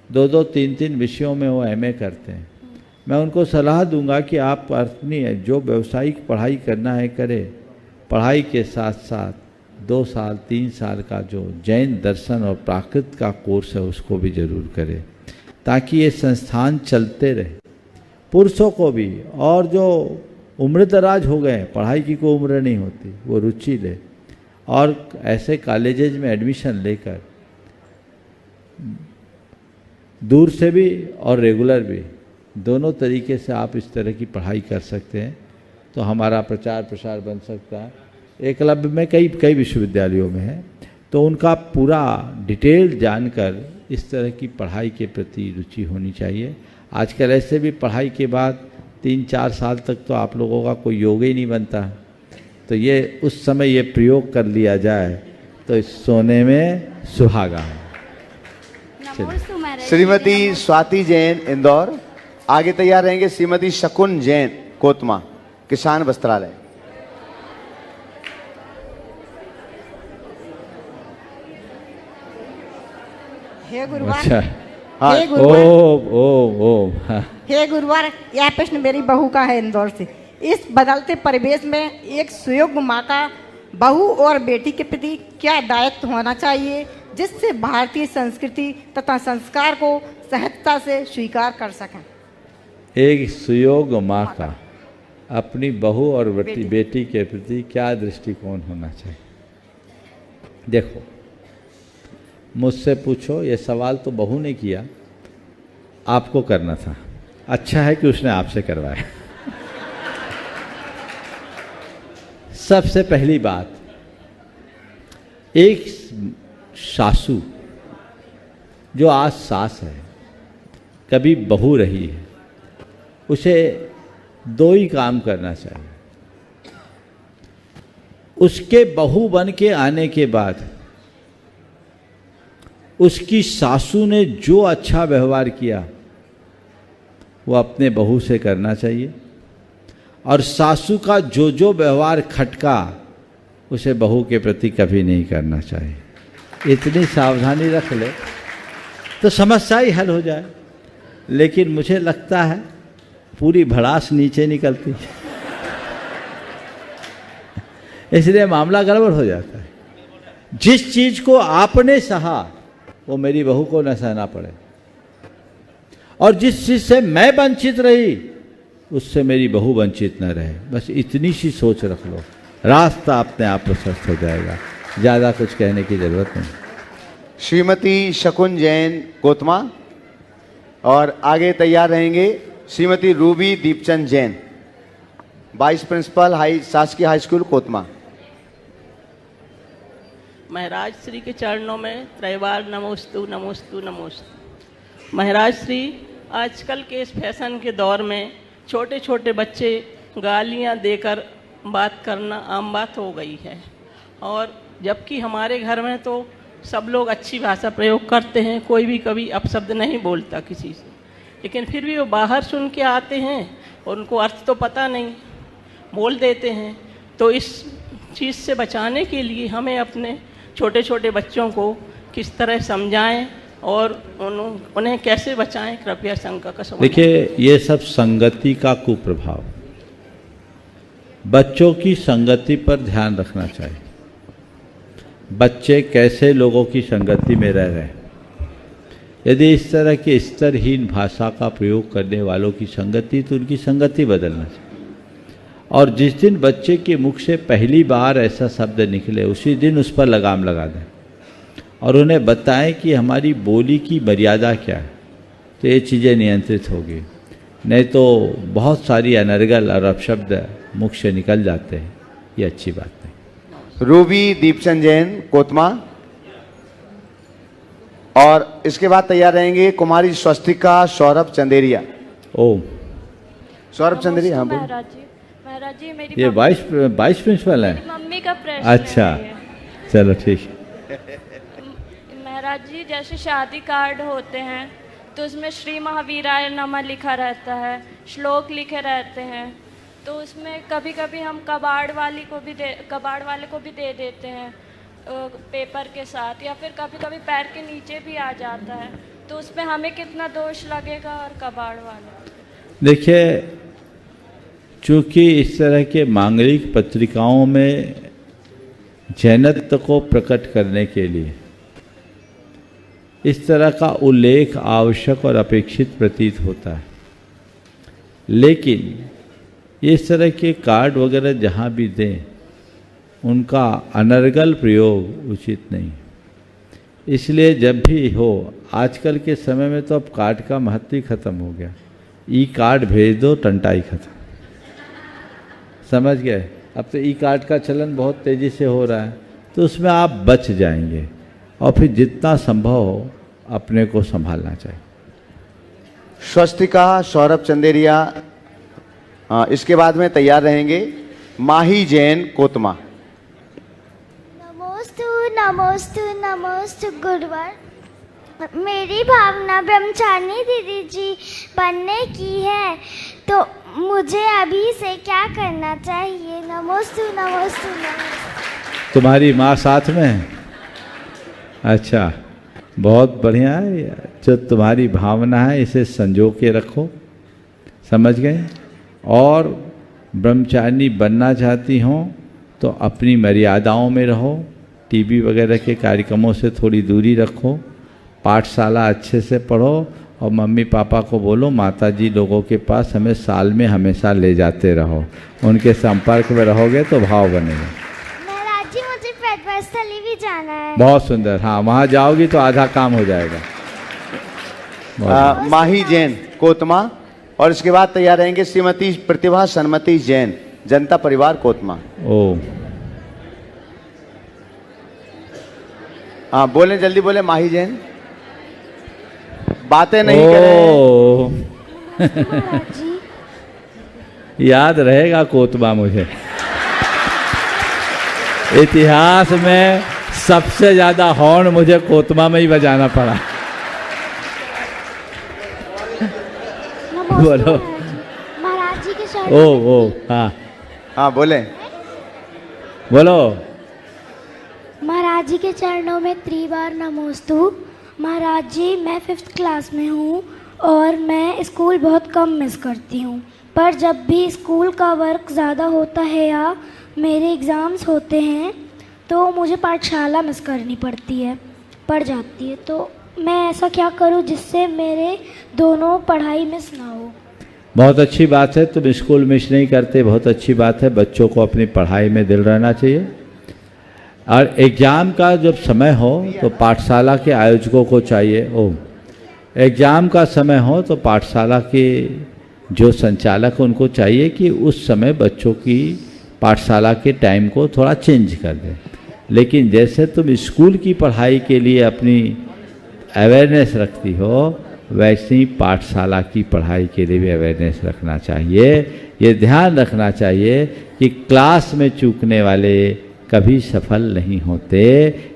2-2, 3-3 विषयों में वो MA करते हैं। मैं उनको सलाह दूंगा कि आप अपनी जो व्यावसायिक पढ़ाई करना है करें, पढ़ाई के साथ साथ 2 साल 3 साल का जो जैन दर्शन और प्राकृत का कोर्स है उसको भी जरूर करें, ताकि ये संस्थान चलते रहे। पुरुषों को भी, और जो उम्र दराज हो गए, पढ़ाई की कोई उम्र नहीं होती, वो रुचि ले और ऐसे कॉलेजेज में एडमिशन लेकर दूर से भी और रेगुलर भी दोनों तरीके से आप इस तरह की पढ़ाई कर सकते हैं, तो हमारा प्रचार प्रसार बन सकता है। एकलव्य में कई विश्वविद्यालयों में है, तो उनका पूरा डिटेल जानकर इस तरह की पढ़ाई के प्रति रुचि होनी चाहिए। आजकल ऐसे भी पढ़ाई के बाद 3-4 साल तक तो आप लोगों का कोई योग ही नहीं बनता, तो ये उस समय ये प्रयोग कर लिया जाए तो इस सोने में सुहागा है। श्रीमती स्वाति जैन इंदौर। आगे तैयार रहेंगे श्रीमती शकुन जैन कोतमा, किसान वस्त्रालय। हे गुरुवार। अच्छा, हे ओ गुरुवार। हाँ। हे गुरुवार, यह प्रश्न मेरी बहू का है इंदौर से। इस बदलते परिवेश में एक सुयोग्य माँ का बहू और बेटी के प्रति क्या दायित्व होना चाहिए, जिससे भारतीय संस्कृति तथा संस्कार को सहजता से स्वीकार कर सकें? एक सुयोग्य माँ का अपनी बहू और बेटी के प्रति क्या दृष्टिकोण होना चाहिए? देखो, मुझसे पूछो, ये सवाल तो बहू ने किया, आपको करना था। अच्छा है कि उसने आपसे करवाया। सबसे पहली बात, एक सासू जो आज सास है, कभी बहू रही है, उसे 2 ही काम करना चाहिए। उसके बहू बन के आने के बाद उसकी सासू ने जो अच्छा व्यवहार किया वो अपने बहू से करना चाहिए, और सासू का जो व्यवहार खटका उसे बहू के प्रति कभी नहीं करना चाहिए। इतनी सावधानी रख ले तो समस्या ही हल हो जाए। लेकिन मुझे लगता है पूरी भड़ास नीचे निकलती है, इसलिए मामला गड़बड़ हो जाता है। जिस चीज को आपने सहा वो मेरी बहू को न सहना पड़े, और जिस चीज से मैं वंचित रही उससे मेरी बहू वंचित न रहे। बस इतनी सी सोच रख लो, रास्ता अपने आप प्रशस्त हो जाएगा। ज़्यादा कुछ कहने की जरूरत नहीं। श्रीमती शकुन जैन कोतमा। और आगे तैयार रहेंगे Shrimati Ruby Deepchand Jain, vice principal शासकीय हाई स्कूल कोतमा। महाराज श्री के चरणों में त्रैवार नमोस्तु नमोस्तु नमोस्तु। महाराज श्री, आजकल के इस फैशन के दौर में छोटे छोटे बच्चे गालियां देकर बात करना आम बात हो गई है, और जबकि हमारे घर में तो सब लोग अच्छी भाषा प्रयोग करते हैं, कोई भी कभी अपशब्द नहीं बोलता किसी से, लेकिन फिर भी वो बाहर सुन के आते हैं और उनको अर्थ तो पता नहीं, बोल देते हैं। तो इस चीज़ से बचाने के लिए हमें अपने छोटे छोटे बच्चों को किस तरह समझाएं और उन्हें कैसे बचाएं, कृपया शंका का समाधान। देखिए, ये सब संगति का कुप्रभाव, बच्चों की संगति पर ध्यान रखना चाहिए। बच्चे कैसे लोगों की संगति में रह रहे हैं। यदि इस तरह की स्तरहीन भाषा का प्रयोग करने वालों की संगति, तो उनकी संगति बदलना चाहिए। और जिस दिन बच्चे के मुख से पहली बार ऐसा शब्द निकले, उसी दिन उस पर लगाम लगा दें और उन्हें बताएं कि हमारी बोली की मर्यादा क्या है, तो ये चीज़ें नियंत्रित होगी। नहीं तो बहुत सारी अनर्गल और अपशब्द मुख से निकल जाते हैं, ये अच्छी बात नहीं। रूबी दीपचंद जैन कोतमा। और इसके बाद तैयार रहेंगे कुमारी स्वस्तिका सौरभ चंदेरिया। ओम। सौरभ चंदेरिया। हाँ, महाराज जी, महाराज जी मेरी ये वाइस प्रिंसिपल है? मम्मी का प्रश्न अच्छा, है ये। चलो ठीक है। महाराज जी जैसे शादी कार्ड होते हैं तो उसमें श्री महावीराय नमः लिखा रहता है, श्लोक लिखे रहते हैं, तो उसमें कभी कभी हम कबाड़ वाले को भी दे देते हैं पेपर के साथ, या फिर कभी कभी पैर के नीचे भी आ जाता है, तो उसमें हमें कितना दोष लगेगा और कबाड़ वाले? देखिए, चूँकि इस तरह के मांगलिक पत्रिकाओं में जैनत्व को प्रकट करने के लिए इस तरह का उल्लेख आवश्यक और अपेक्षित प्रतीत होता है, लेकिन इस तरह के कार्ड वगैरह जहाँ भी दें उनका अनर्गल प्रयोग उचित नहीं। इसलिए जब भी हो, आजकल के समय में तो अब कार्ड का महत्व ही खत्म हो गया, ई कार्ड भेज दो टंटाई खत्म, समझ गए? अब तो ई कार्ड का चलन बहुत तेज़ी से हो रहा है, तो उसमें आप बच जाएंगे और फिर जितना संभव हो अपने को संभालना चाहिए। स्वस्तिका सौरभ चंदेरिया, इसके बाद में तैयार रहेंगे माही जैन कोतमा। नमोस्तु नमोस्तु नमोस्तु गुरुवर। मेरी भावना ब्रह्मचारिणी दीदी जी बनने की है, तो मुझे अभी से क्या करना चाहिए? नमोस्तु नमोस्तु नमोस्तु। तुम्हारी माँ साथ में है? अच्छा, बहुत बढ़िया है। जो तुम्हारी भावना है इसे संजो के रखो, समझ गए? और ब्रह्मचारिणी बनना चाहती हो तो अपनी मर्यादाओं में रहो, टीवी वगैरह के कार्यक्रमों से थोड़ी दूरी रखो, पाठशाला अच्छे से पढ़ो और मम्मी पापा को बोलो माताजी लोगों के पास हमें साल में हमेशा ले जाते रहो, उनके संपर्क में रहोगे तो भाव बनेगा। महाराज जी मुझे पेटस्थली भी जाना है। बहुत सुंदर, हाँ वहाँ जाओगी तो आधा काम हो जाएगा। माही जैन कोतमा, और इसके बाद तैयार रहेंगे श्रीमती प्रतिभा सन्मति जैन, जनता परिवार कोतमा। ओ हाँ बोले, जल्दी बोले। माही जैन, बातें नहीं करें। याद रहेगा कोतमा मुझे। इतिहास में सबसे ज्यादा हॉर्न मुझे कोतमा में ही बजाना पड़ा। बोलो। महाराज जी के शरण। ओ हाँ हाँ बोले, बोलो। महाराज जी के चरणों में त्रिवार नमोस्तु। महाराज जी मैं 5th क्लास में हूँ और मैं स्कूल बहुत कम मिस करती हूँ, पर जब भी स्कूल का वर्क ज़्यादा होता है या मेरे एग्ज़ाम्स होते हैं तो मुझे पाठशाला मिस करनी पड़ जाती है, तो मैं ऐसा क्या करूँ जिससे मेरे दोनों पढ़ाई मिस ना हो? बहुत अच्छी बात है, तुम स्कूल मिस नहीं करते, बहुत अच्छी बात है। बच्चों को अपनी पढ़ाई में दिल रहना चाहिए, और एग्ज़ाम का जब समय हो तो पाठशाला के आयोजकों को चाहिए, एग्ज़ाम का समय हो तो पाठशाला के जो संचालक उनको चाहिए कि उस समय बच्चों की पाठशाला के टाइम को थोड़ा चेंज कर दें। लेकिन जैसे तुम स्कूल की पढ़ाई के लिए अपनी अवेयरनेस रखती हो, वैसे ही पाठशाला की पढ़ाई के लिए भी अवेयरनेस रखना चाहिए। ये ध्यान रखना चाहिए कि क्लास में चूकने वाले कभी सफल नहीं होते,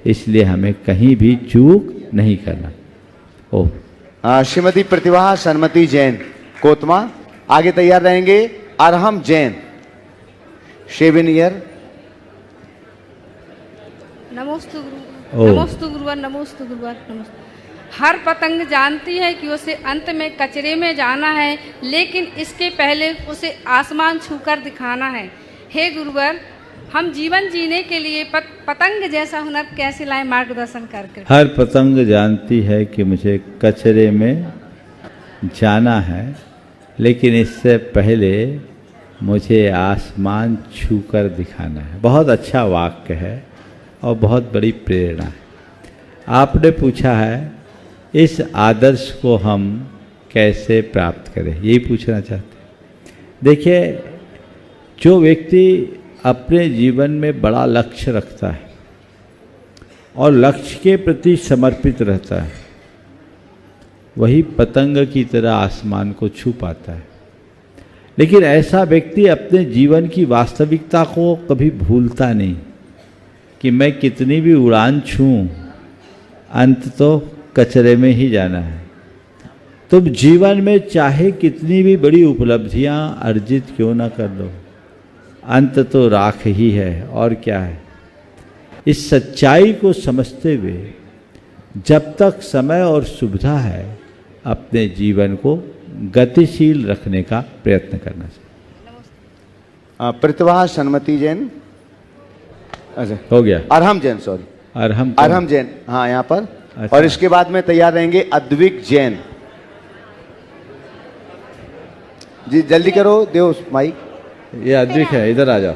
इसलिए हमें कहीं भी चूक नहीं करना। श्रीमती प्रतिभा सन्मति जैन कोतमा, आगे तैयार रहेंगे अरहम जैन शेविनियर। नमोस्तु गुरुवर, नमोस्तु गुरुवर, नमोस्तु। हर पतंग जानती है कि उसे अंत में कचरे में जाना है, लेकिन इसके पहले उसे आसमान छूकर दिखाना है। हे गुरुवर, हम जीवन जीने के लिए पतंग जैसा हुनर कैसे लाएं, मार्गदर्शन करके। हर पतंग जानती है कि मुझे कचरे में जाना है, लेकिन इससे पहले मुझे आसमान छूकर दिखाना है। बहुत अच्छा वाक्य है और बहुत बड़ी प्रेरणा है। आपने पूछा है इस आदर्श को हम कैसे प्राप्त करें, यही पूछना चाहते हैं। देखिए, जो व्यक्ति अपने जीवन में बड़ा लक्ष्य रखता है और लक्ष्य के प्रति समर्पित रहता है, वही पतंग की तरह आसमान को छू पाता है। लेकिन ऐसा व्यक्ति अपने जीवन की वास्तविकता को कभी भूलता नहीं कि मैं कितनी भी उड़ान छूं, अंत तो कचरे में ही जाना है। तुम जीवन में चाहे कितनी भी बड़ी उपलब्धियां अर्जित क्यों ना कर लो, अंत तो राख ही है और क्या है। इस सच्चाई को समझते हुए जब तक समय और सुविधा है अपने जीवन को गतिशील रखने का प्रयत्न करना चाहिए। प्रतिभा सन्मति जैन, अच्छा हो गया, अरहम जैन, सॉरी अरहम जैन, हाँ यहाँ पर। अच्छा। और इसके बाद में तैयार रहेंगे अद्विक जैन। जी जल्दी करो, दो माइक। ये अद्विक है, इधर आ जाओ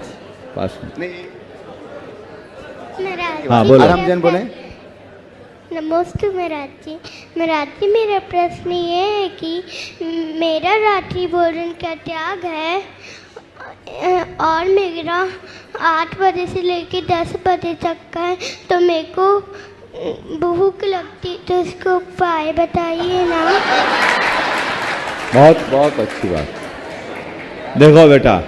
पास में। नहीं, हाँ बोलो। अरहम जैन बोले। नमस्ते महाराज जी, मेरा प्रश्न ये है कि मेरा रात्रि भोजन का त्याग है और मेरा 8 बजे से लेकर 10 बजे तक का है, तो मेरे को भूख लगती, तो इसको उपाय बताइए ना। बहुत बहुत अच्छी बात। देखो बेटा,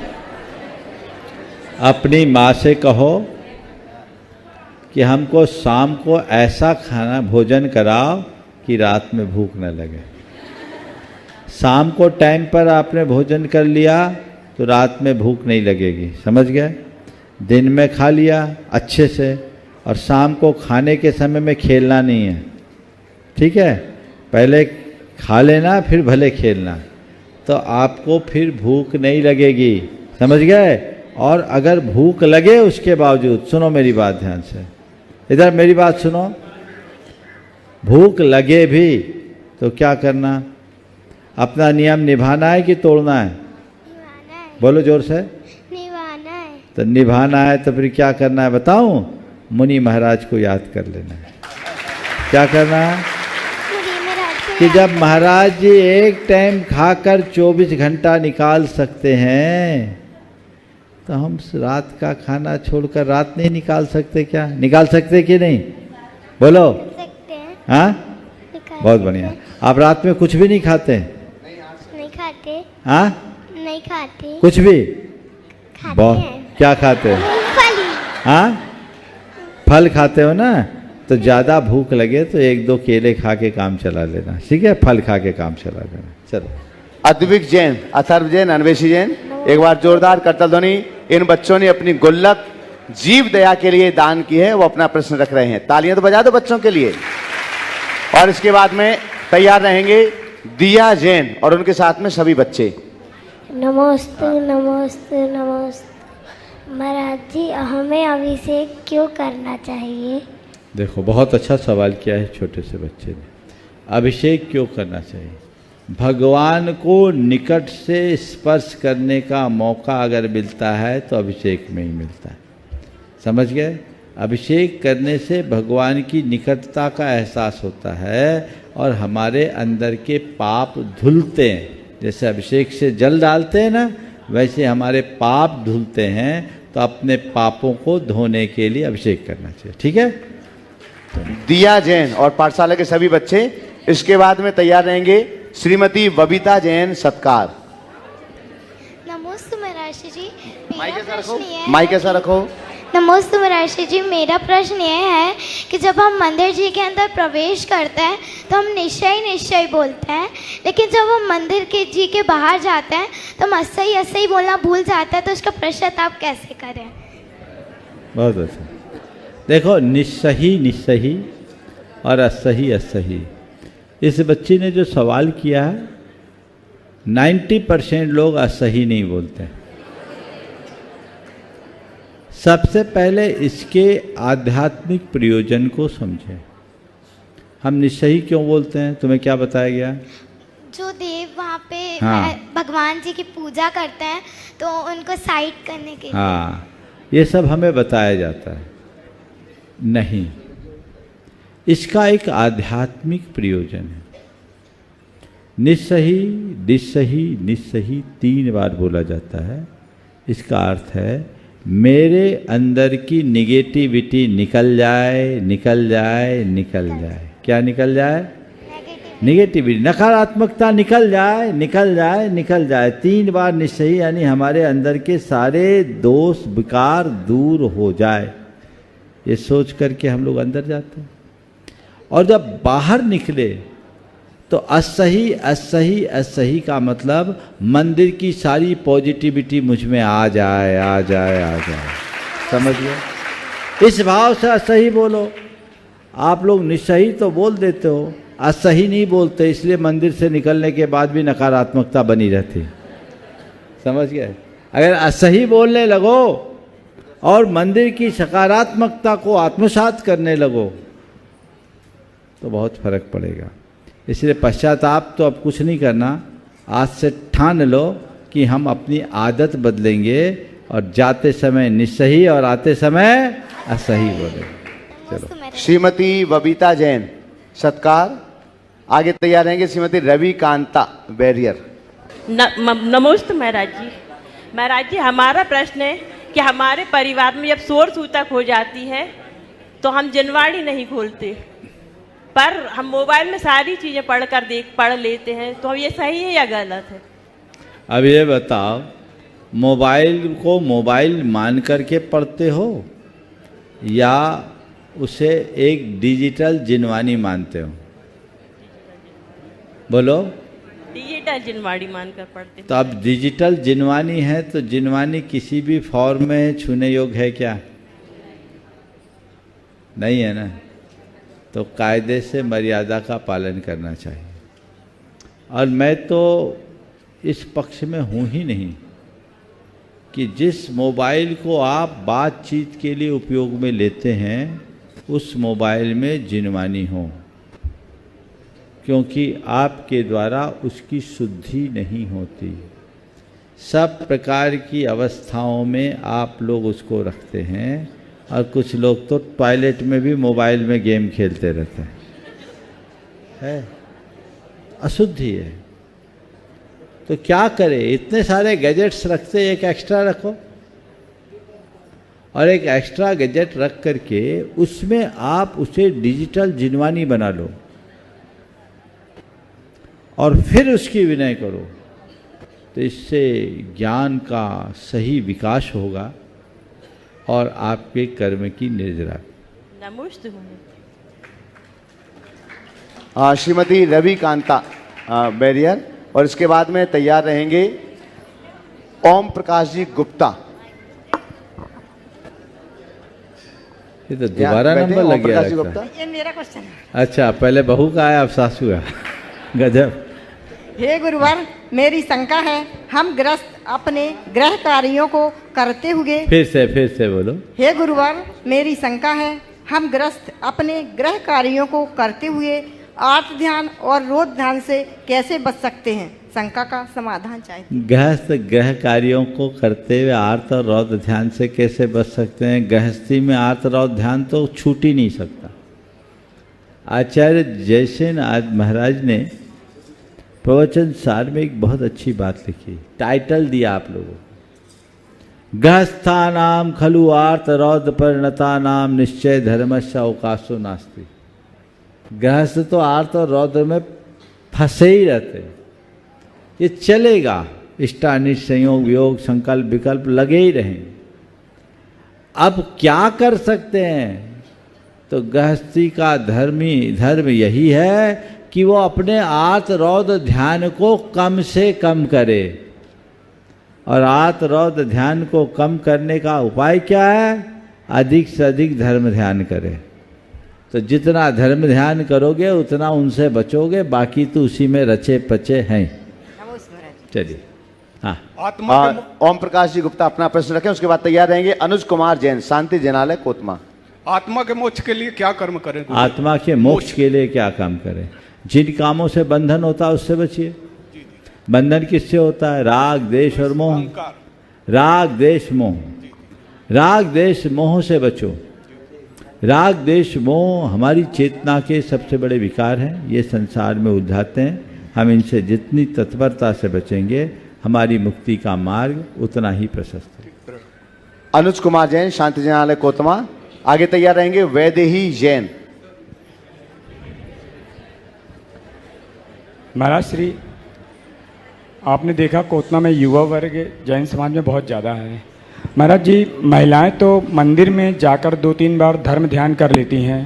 अपनी माँ से कहो कि हमको शाम को ऐसा खाना भोजन कराओ कि रात में भूख न लगे। शाम को टाइम पर आपने भोजन कर लिया तो रात में भूख नहीं लगेगी, समझ गए। दिन में खा लिया अच्छे से, और शाम को खाने के समय में खेलना नहीं है, ठीक है। पहले खा लेना फिर भले खेलना, तो आपको फिर भूख नहीं लगेगी, समझ गए। और अगर भूख लगे उसके बावजूद, सुनो मेरी बात ध्यान से, इधर मेरी बात सुनो, भूख लगे भी तो क्या करना, अपना नियम निभाना है कि तोड़ना है? बोलो जोर से। निभाना है। तो निभाना है तो फिर क्या करना है बताऊं? मुनि महाराज को याद कर लेना है। क्या करना है कि जब महाराज जी एक टाइम खाकर 24 घंटा निकाल सकते हैं, तो हम रात का खाना छोड़कर रात नहीं निकाल सकते क्या? निकाल सकते कि नहीं? बोलो। हाँ, बहुत बढ़िया। आप रात में कुछ भी नहीं खाते? नहीं खाते। हाँ, नहीं खाते। कुछ भी? खाते हैं। क्या खाते हो? मूंगफली। हाँ, फल खाते हो ना, तो ज़्यादा भूख लगे तो 1-2 केले खा के काम चला लेना, ठीक है। फल खा के काम चला लेना। चलो। अद्विक जैन, अथर्व जैन, अन्वेषी जैन, एक बार जोरदार करतल ध्वनि। इन बच्चों ने अपनी गुल्लक जीव दया के लिए दान की है, वो अपना प्रश्न रख रहे हैं। तालियां तो बजा दो बच्चों के लिए। और इसके बाद में तैयार रहेंगे दिया जैन और उनके साथ में सभी बच्चे। नमस्ते नमस्ते नमस्ते महाराज जी, हमें अभिषेक क्यों करना चाहिए? देखो, बहुत अच्छा सवाल किया है छोटे से बच्चे ने। अभिषेक क्यों करना चाहिए? भगवान को निकट से स्पर्श करने का मौका अगर मिलता है तो अभिषेक में ही मिलता है, समझ गए। अभिषेक करने से भगवान की निकटता का एहसास होता है और हमारे अंदर के पाप धुलते हैं। जैसे अभिषेक से जल डालते हैं ना, वैसे हमारे पाप धुलते हैं। तो अपने पापों को धोने के लिए अभिषेक करना चाहिए, ठीक है। दिया जैन और पाठशाला के सभी बच्चे। इसके बाद में तैयार रहेंगे श्रीमती बबीता जैन सत्कार। नमस्ते महाराज जी, माइक ऐसा रखो। नमस्ते महाराज जी, मेरा प्रश्न यह है कि जब हम मंदिर जी के अंदर प्रवेश करते हैं तो हम निश्चय बोलते हैं, लेकिन जब हम मंदिर के जी के बाहर जाते हैं तो हम असही बोलना भूल जाते हैं, तो इसका पश्चाताप कैसे करें? बहुत अच्छा। देखो, निस्सही और असही। इस बच्ची ने जो सवाल किया है, 90% लोग असही नहीं बोलते हैं। सबसे पहले इसके आध्यात्मिक प्रयोजन को समझें। हम निस्सही क्यों बोलते हैं, तुम्हें क्या बताया गया? जो देव वहाँ पे हाँ। भगवान जी की पूजा करते हैं तो उनको साइड करने के लिए। हाँ, ये सब हमें बताया जाता है। नहीं, इसका एक आध्यात्मिक प्रयोजन है। निस्सही 3 बार बोला जाता है। इसका अर्थ है मेरे अंदर की निगेटिविटी निकल जाए। क्या निकल जाए? निगेटिविटी, नकारात्मकता निकल जाए निकल जाए निकल जाए। 3 बार निश्चयी यानी हमारे अंदर के सारे दोष विकार दूर हो जाए, ये सोच करके हम लोग अंदर जाते हैं। और जब बाहर निकले तो असही असही असही का मतलब मंदिर की सारी पॉजिटिविटी मुझ में आ जाए आ जाए आ जाए, समझ गए? इस भाव से असही बोलो। आप लोग निस्सही तो बोल देते हो, असही नहीं बोलते, इसलिए मंदिर से निकलने के बाद भी नकारात्मकता बनी रहती, समझ गए? अगर असही बोलने लगो और मंदिर की सकारात्मकता को आत्मसात करने लगो तो बहुत फर्क पड़ेगा। इसलिए पश्चाताप तो अब कुछ नहीं करना, आज से ठान लो कि हम अपनी आदत बदलेंगे और जाते समय निस्सही और आते समय असही बोलेंगे। चलो। श्रीमती बबीता जैन सत्कार। आगे तैयार रहेंगे श्रीमती रवि कांता बैरियर। नमस्ते महाराज जी। महाराज जी, हमारा प्रश्न है कि हमारे परिवार में जब शोर सूतक हो जाती है तो हम जनवाणी नहीं खोलते, पर हम मोबाइल में सारी चीज़ें पढ़ लेते हैं, तो ये सही है या गलत है? अब ये बताओ, मोबाइल को मोबाइल मान करके पढ़ते हो या उसे एक डिजिटल जिनवानी मानते हो? बोलो। डिजिटल जिनवाणी मानकर पढ़ते। तो अब डिजिटल जिनवानी है तो जिनवानी किसी भी फॉर्म में छूने योग्य है क्या? नहीं है ना। तो कायदे से मर्यादा का पालन करना चाहिए। और मैं तो इस पक्ष में हूँ ही नहीं कि जिस मोबाइल को आप बातचीत के लिए उपयोग में लेते हैं उस मोबाइल में जिनवानी हो, क्योंकि आपके द्वारा उसकी शुद्धि नहीं होती। सब प्रकार की अवस्थाओं में आप लोग उसको रखते हैं और कुछ लोग तो टॉयलेट में भी मोबाइल में गेम खेलते रहते हैं, है अशुद्धि है। तो क्या करें, इतने सारे गैजेट्स रखते, एक एक्स्ट्रा रखो और एक एक्स्ट्रा गैजेट रख करके उसमें आप उसे डिजिटल जिनवानी बना लो और फिर उसकी विनय करो, तो इससे ज्ञान का सही विकास होगा और आपके कर्म की निर्जरा। नमस्ते। श्रीमती रवि कांता बैरियर। और इसके बाद में तैयार रहेंगे ओम प्रकाश जी गुप्ता। ये तो दोबारा नंबर लग गया लगता है। ये मेरा क्वेश्चन है। अच्छा, पहले बहू का आया अब सासू का। गजब। हे गुरुवर, मेरी शंका है, हम गृहस्थ अपने गृह कार्यों को करते हुए। फिर से बोलो। हे गुरुवर, मेरी शंका है, हम गृहस्थ अपने गृह कार्यों को करते हुए आर्त ध्यान और रोध ध्यान से कैसे बच सकते हैं? शंका का समाधान चाहिए। गृहस्थ गृह कार्यों को करते हुए आर्त और रौद ध्यान से कैसे बच सकते हैं? गृहस्थी में आर्त रौद ध्यान तो छूट ही नहीं सकता। आचार्य जयसेन आज महाराज ने प्रवचन सार में एक बहुत अच्छी बात लिखी, टाइटल दिया आप लोगों, गृहस्थानाम खलु आर्त रौद परिणतानाम निश्चय धर्मस्य अवकाशो नास्ति। गृहस्थ तो आर्त और रौद्र में फंसे ही रहते, ये चलेगा, इष्टानिष्ट संयोग वियोग संकल्प विकल्प लगे ही रहेंगे। अब क्या कर सकते हैं? तो गृहस्थी का धर्म यही है कि वो अपने आर्त रौद्र ध्यान को कम से कम करे। और आर्त रौद्र ध्यान को कम करने का उपाय क्या है? अधिक से अधिक धर्म ध्यान करें। तो जितना धर्म ध्यान करोगे उतना उनसे बचोगे, बाकी तो उसी में रचे पचे हैं। चलिए। हाँ, ओम प्रकाश जी गुप्ता अपना प्रश्न रखें, उसके बाद तैयार रहेंगे अनुज कुमार जैन, शांति जनालय कोतमा। आत्मा के मोक्ष के लिए क्या कर्म करें? आत्मा के मोक्ष के लिए क्या काम करें? जिन कामों से बंधन होता है उससे बचिए। बंधन किससे होता है? राग द्वेष और मोह। राग द्वेष मोह, राग द्वेष मोह से बचो। राग द्वेष मोह हमारी चेतना के सबसे बड़े विकार हैं, ये संसार में उलझाते हैं। हम इनसे जितनी तत्परता से बचेंगे हमारी मुक्ति का मार्ग उतना ही प्रशस्त है। अनुज कुमार जैन, शांति जनालय कोतमा। आगे तैयार रहेंगे वैदेही जैन। महाराज श्री, आपने देखा कोतना में युवा वर्ग जैन समाज में बहुत ज़्यादा है। महाराज जी, महिलाएं तो मंदिर में जाकर 2-3 बार धर्म ध्यान कर लेती हैं,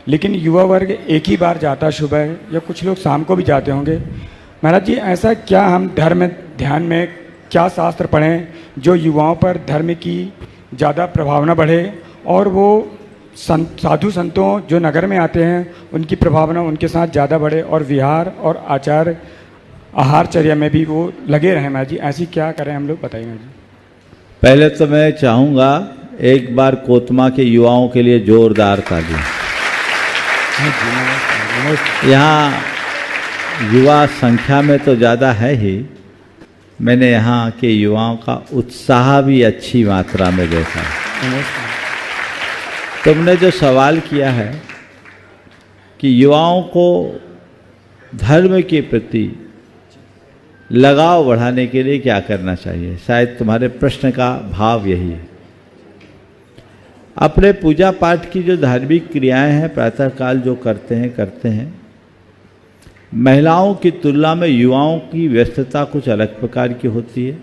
लेकिन युवा वर्ग एक ही बार जाता सुबह, या कुछ लोग शाम को भी जाते होंगे। महाराज जी, ऐसा क्या हम धर्म ध्यान में क्या शास्त्र पढ़ें जो युवाओं पर धर्म की ज़्यादा प्रभावना बढ़े, और वो साधु संतों जो नगर में आते हैं उनकी प्रभावना उनके साथ ज़्यादा बढ़े, और विहार और आचार आहारचर्या में भी वो लगे रहें। महाराज जी, ऐसी क्या करें हम लोग, बताइए महाराज जी। पहले तो मैं चाहूँगा एक बार कोतमा के युवाओं के लिए जोरदार ताली। यहाँ युवा संख्या में तो ज़्यादा है ही, मैंने यहाँ के युवाओं का उत्साह भी अच्छी मात्रा में देखा। तुमने जो सवाल किया है कि युवाओं को धर्म के प्रति लगाव बढ़ाने के लिए क्या करना चाहिए, शायद तुम्हारे प्रश्न का भाव यही है। अपने पूजा पाठ की जो धार्मिक क्रियाएं हैं प्रातःकाल जो करते हैं, महिलाओं की तुलना में युवाओं की व्यस्तता कुछ अलग प्रकार की होती है।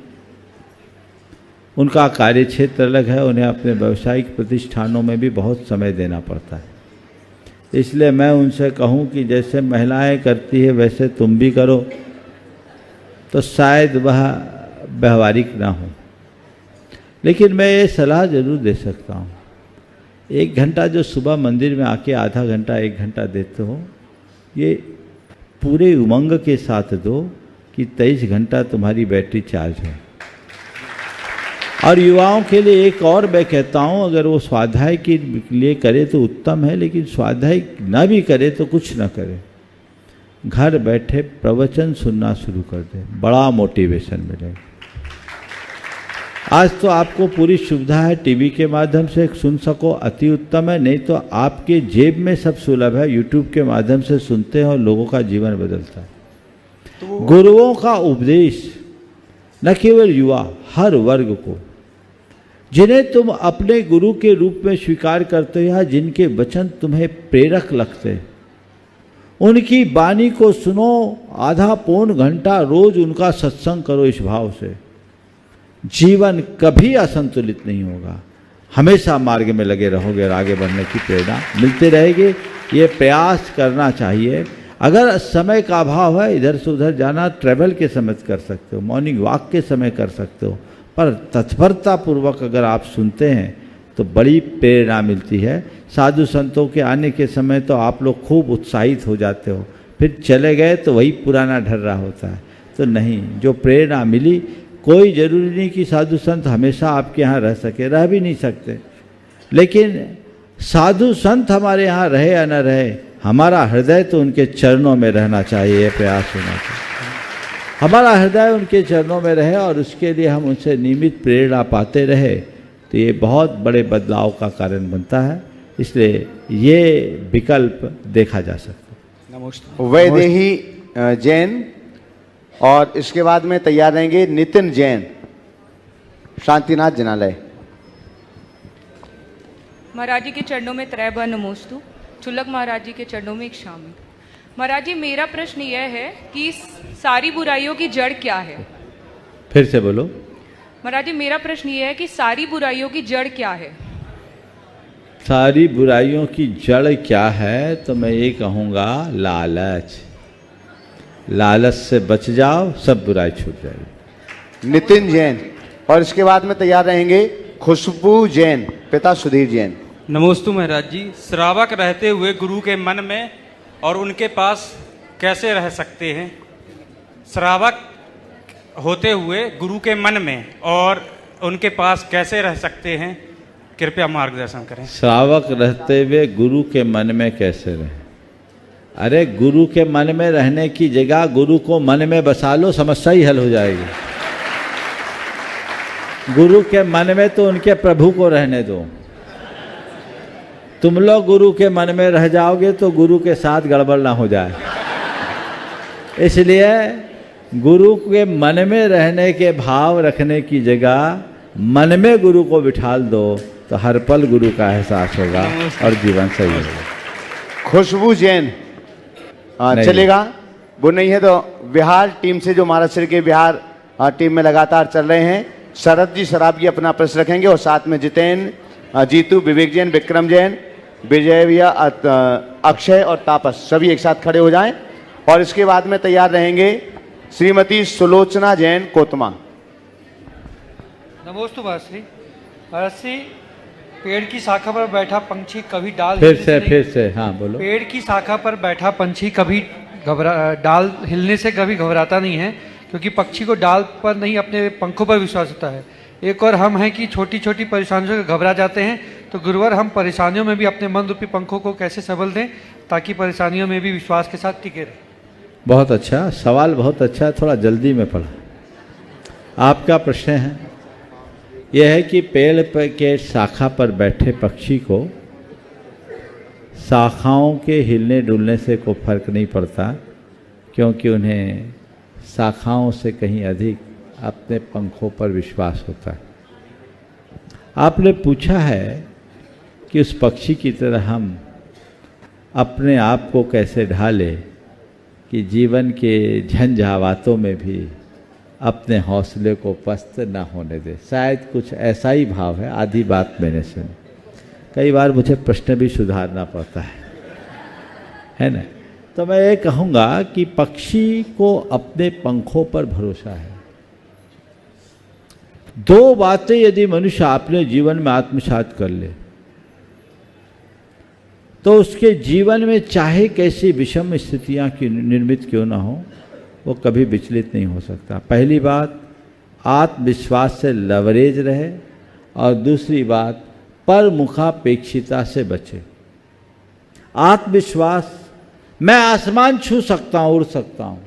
उनका कार्य क्षेत्र अलग है, उन्हें अपने व्यावसायिक प्रतिष्ठानों में भी बहुत समय देना पड़ता है। इसलिए मैं उनसे कहूं कि जैसे महिलाएं करती है वैसे तुम भी करो, तो शायद वह व्यवहारिक ना हो। लेकिन मैं ये सलाह ज़रूर दे सकता हूँ, 1 घंटा जो सुबह मंदिर में आके आधा घंटा 1 घंटा देते हो, ये पूरे उमंग के साथ दो कि 23 घंटा तुम्हारी बैटरी चार्ज है। और युवाओं के लिए एक और मैं कहता हूँ, अगर वो स्वाध्याय के लिए करे तो उत्तम है, लेकिन स्वाध्याय ना भी करे तो कुछ ना करे, घर बैठे प्रवचन सुनना शुरू कर दे, बड़ा मोटिवेशन मिलेगा। आज तो आपको पूरी सुविधा है, टीवी के माध्यम से सुन सको, अति उत्तम है। नहीं तो आपके जेब में सब सुलभ है, यूट्यूब के माध्यम से सुनते हैं और लोगों का जीवन बदलता है। गुरुओं का उपदेश न केवल युवा, हर वर्ग को, जिन्हें तुम अपने गुरु के रूप में स्वीकार करते हो या जिनके वचन तुम्हें प्रेरक लगते, उनकी वाणी को सुनो, आधा पौन घंटा रोज उनका सत्संग करो। इस भाव से जीवन कभी असंतुलित नहीं होगा, हमेशा मार्ग में लगे रहोगे और आगे बढ़ने की प्रेरणा मिलती रहेगी। ये प्रयास करना चाहिए। अगर समय का अभाव है, इधर से उधर जाना ट्रैवल के समय कर सकते हो, मॉर्निंग वॉक के समय कर सकते हो, पर तत्परता पूर्वक अगर आप सुनते हैं तो बड़ी प्रेरणा मिलती है। साधु संतों के आने के समय तो आप लोग खूब उत्साहित हो जाते हो, फिर चले गए तो वही पुराना ढर्रा होता है। तो नहीं, जो प्रेरणा मिली, कोई ज़रूरी नहीं कि साधु संत हमेशा आपके यहाँ रह सके, रह भी नहीं सकते, लेकिन साधु संत हमारे यहाँ रहे या न रहे, हमारा हृदय तो उनके चरणों में रहना चाहिए। ये प्रयास होना चाहिए, हमारा हृदय उनके चरणों में रहे और उसके लिए हम उनसे नियमित प्रेरणा पाते रहे, तो ये बहुत बड़े बदलाव का कारण बनता है। इसलिए ये विकल्प देखा जा सकता है। वैदेही जैन, और इसके बाद में तैयार रहेंगे नितिन जैन, शांतिनाथ जनालय। महाराज जी के चरणों में त्रैबा नमोस्तु, चुलक महाराज जी के चरणों में एक शामिल। महाराज जी, मेरा प्रश्न यह है कि सारी बुराइयों की जड़ क्या है? फिर से बोलो। महाराज जी, मेरा प्रश्न यह है कि सारी बुराइयों की जड़ क्या है? सारी बुराइयों की जड़ क्या है, तो मैं ये कहूँगा लालच। लालच से बच जाओ, सब बुराई छूट जाएगी। नितिन जैन, और इसके बाद में तैयार रहेंगे खुशबू जैन, पिता सुधीर जैन। नमोस्तु महाराज जी, श्रावक रहते हुए गुरु के मन में और उनके पास कैसे रह सकते हैं? श्रावक होते हुए गुरु के मन में और उनके पास कैसे रह सकते हैं? कृपया मार्गदर्शन करें। श्रावक रहते हुए गुरु के मन में कैसे रहे? अरे गुरु के मन में रहने की जगह गुरु को मन में बसा लो, समस्या ही हल हो जाएगी। गुरु के मन में तो उनके प्रभु को रहने दो। तुम लोग गुरु के मन में रह जाओगे तो गुरु के साथ गड़बड़ ना हो जाए। इसलिए गुरु के मन में रहने के भाव रखने की जगह मन में गुरु को बिठाल दो, तो हर पल गुरु का एहसास होगा और जीवन सही होगा। खुशबू जैन चलेगा? वो नहीं है तो बिहार टीम से जो महाराष्ट्र के बिहार टीम में लगातार चल रहे हैं, शरद जी शराब की अपना प्रश्न रखेंगे और साथ में जितेंद्र, जीतू, विवेक जैन, विक्रम जैन, विजय भैया, अक्षय और तापस सभी एक साथ खड़े हो जाएं और इसके बाद में तैयार रहेंगे श्रीमती सुलोचना जैन कोतमा। नमोस्तु महर्षि। महर्षि, पेड़ की शाखा पर बैठा पंछी कभी डाल फिर से हाँ बोलो। पेड़ की शाखा पर बैठा पंछी कभी डाल हिलने से कभी घबराता नहीं है, क्योंकि पक्षी को डाल पर नहीं अपने पंखों पर विश्वास होता है। एक और हम हैं कि छोटी छोटी परेशानियों से घबरा जाते हैं, तो गुरुवर हम परेशानियों में भी अपने मन रूपी पंखों को कैसे सबल दें ताकि परेशानियों में भी विश्वास के साथ टिके रहें। बहुत अच्छा सवाल, बहुत अच्छा, थोड़ा जल्दी में पढ़ा। आपका प्रश्न है यह है कि पेड़ पर के शाखा पर बैठे पक्षी को शाखाओं के हिलने डुलने से कोई फर्क नहीं पड़ता, क्योंकि उन्हें शाखाओं से कहीं अधिक अपने पंखों पर विश्वास होता है। आपने पूछा है कि उस पक्षी की तरह हम अपने आप को कैसे ढालें कि जीवन के झंझावातों में भी अपने हौसले को पस्त न होने दे। शायद कुछ ऐसा ही भाव है, आधी बात मैंने सुनी। कई बार मुझे प्रश्न भी सुधारना पड़ता है ना। तो मैं ये कहूँगा कि पक्षी को अपने पंखों पर भरोसा है। दो बातें यदि मनुष्य अपने जीवन में आत्मसात कर ले तो उसके जीवन में चाहे कैसी विषम स्थितियां की निर्मित क्यों ना हो, वो कभी विचलित नहीं हो सकता। पहली बात, आत्मविश्वास से लवरेज रहे, और दूसरी बात, परमुखापेक्षिता से बचे। आत्मविश्वास, मैं आसमान छू सकता हूँ, उड़ सकता हूँ,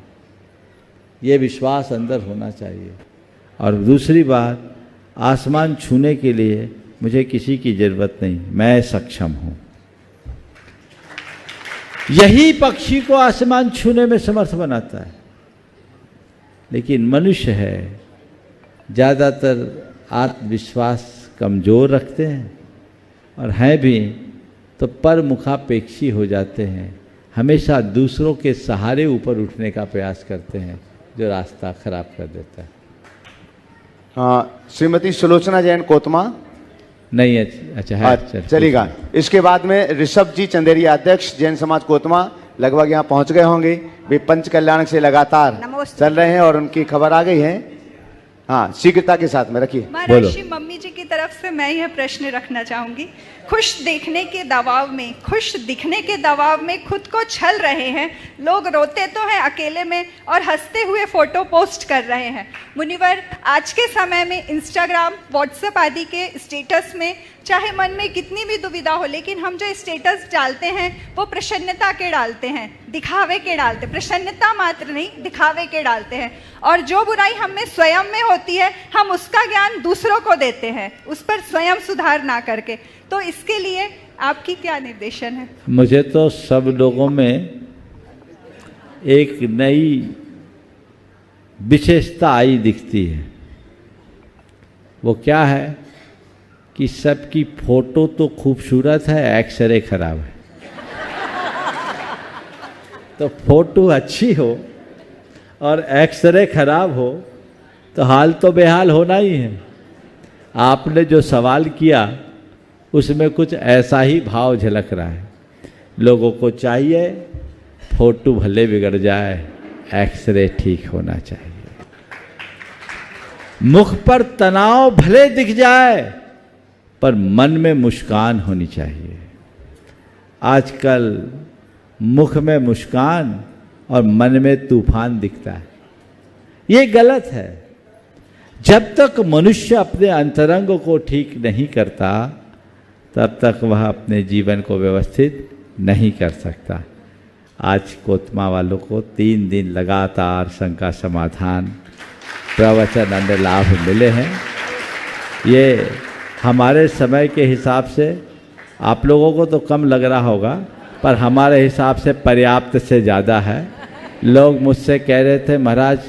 ये विश्वास अंदर होना चाहिए। और दूसरी बात, आसमान छूने के लिए मुझे किसी की ज़रूरत नहीं, मैं सक्षम हूँ। यही पक्षी को आसमान छूने में समर्थ बनाता है। लेकिन मनुष्य है, ज़्यादातर आत्मविश्वास कमज़ोर रखते हैं और हैं भी तो परमुखापेक्षी हो जाते हैं, हमेशा दूसरों के सहारे ऊपर उठने का प्रयास करते हैं, जो रास्ता खराब कर देता है। श्रीमती सुलोचना जैन कोतमा नहीं है, अच्छा है, चलेगा। इसके बाद में ऋषभ जी चंदेरिया, अध्यक्ष जैन समाज कोतमा, लगभग यहाँ पहुँच गए होंगे। वे पंच कल्याण से लगातार चल रहे हैं और उनकी खबर आ गई है। हाँ, शीघ्रता के साथ में रखिए। महर्षि, मम्मी जी की तरफ से मैं यह प्रश्न रखना चाहूंगी। खुश दिखने के दबाव में खुद को छल रहे हैं लोग। रोते तो हैं अकेले में और हंसते हुए फोटो पोस्ट कर रहे हैं। मुनिवर, आज के समय में इंस्टाग्राम, व्हाट्सएप आदि के स्टेटस में चाहे मन में कितनी भी दुविधा हो, लेकिन हम जो स्टेटस डालते हैं वो प्रसन्नता के डालते हैं, दिखावे के डालते, प्रसन्नता मात्र नहीं, दिखावे के डालते हैं। और जो बुराई हम में स्वयं में होती है, हम उसका ज्ञान दूसरों को देते हैं, उस पर स्वयं सुधार ना करके। तो इसके लिए आपकी क्या निर्देशन है? मुझे तो सब लोगों में एक नई विशेषता आई दिखती है। वो क्या है कि सबकी फोटो तो खूबसूरत है, एक्सरे खराब है। तो फोटो अच्छी हो और एक्सरे खराब हो तो हाल तो बेहाल होना ही है। आपने जो सवाल किया उसमें कुछ ऐसा ही भाव झलक रहा है। लोगों को चाहिए फोटो भले बिगड़ जाए, एक्सरे ठीक होना चाहिए। मुख पर तनाव भले दिख जाए, पर मन में मुस्कान होनी चाहिए। आजकल मुख में मुस्कान और मन में तूफान दिखता है, ये गलत है। जब तक मनुष्य अपने अंतरंग को ठीक नहीं करता, तब तक वह अपने जीवन को व्यवस्थित नहीं कर सकता। आज कोतमा वालों को 3 दिन लगातार शंका समाधान प्रवचन अन्य लाभ मिले हैं। ये हमारे समय के हिसाब से आप लोगों को तो कम लग रहा होगा, पर हमारे हिसाब से पर्याप्त से ज़्यादा है। लोग मुझसे कह रहे थे, महाराज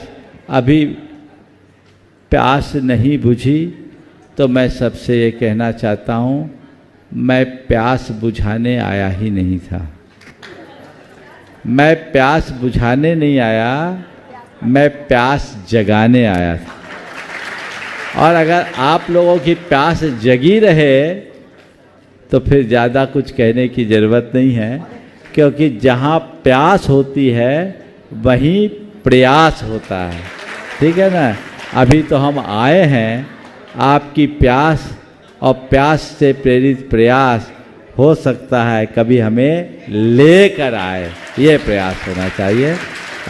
अभी प्यास नहीं बुझी, तो मैं सबसे ये कहना चाहता हूँ, मैं प्यास बुझाने आया ही नहीं था। मैं प्यास बुझाने नहीं आया, मैं प्यास जगाने आया था। और अगर आप लोगों की प्यास जगी रहे तो फिर ज़्यादा कुछ कहने की ज़रूरत नहीं है, क्योंकि जहाँ प्यास होती है वहीं प्रयास होता है। ठीक है ना। अभी तो हम आए हैं, आपकी प्यास और प्यास से प्रेरित प्रयास हो सकता है कभी हमें लेकर आए, ये प्रयास होना चाहिए।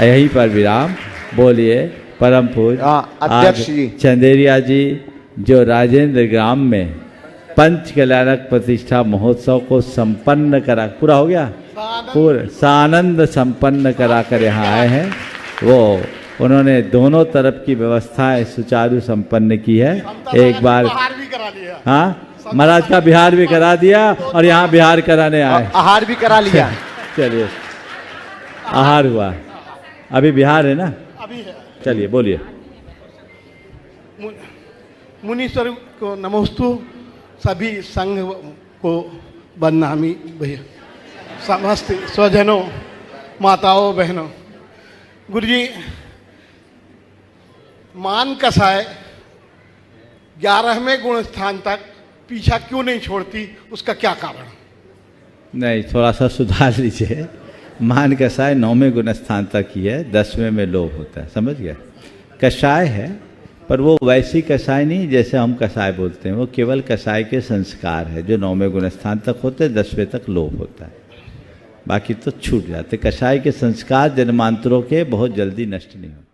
यहीं पर विराम। बोलिए परम पूज्य अध्यक्ष जी चंदेरिया जी जो राजेंद्र ग्राम में पंच कल्याणक प्रतिष्ठा महोत्सव को संपन्न करा, पूरा हो गया, पूरा सानंद संपन्न करा कर यहाँ आए हैं, वो उन्होंने दोनों तरफ की व्यवस्थाएं सुचारू संपन्न की है। एक बार हाँ, महाराज का बिहार भी करा दिया और यहाँ बिहार कराने आए, आहार भी करा लिया। चलिए, आहार हुआ, अभी बिहार है ना, चलिए बोलिए। मुनीश्वर को नमोस्तु, सभी संघ को बदनामी भैया, समस्त स्वजनों, माताओं, बहनों। गुरुजी, मान कसाय 11वें गुण स्थान तक पीछा क्यों नहीं छोड़ती, उसका क्या कारण? नहीं, थोड़ा सा सुधार लीजिए। मान कसाय 9वें गुण स्थान तक ही है, 10वें में लोभ होता है, समझ गया। कषाय है, पर वो वैसी कसाय नहीं जैसे हम कसाय बोलते हैं, वो केवल कसाय के संस्कार है जो 9वें गुण स्थान तक होते, 10वें तक लोभ होता है, बाकी तो छूट जाते। कसाय के संस्कार जन्मांतरों के बहुत जल्दी नष्ट नहीं होते।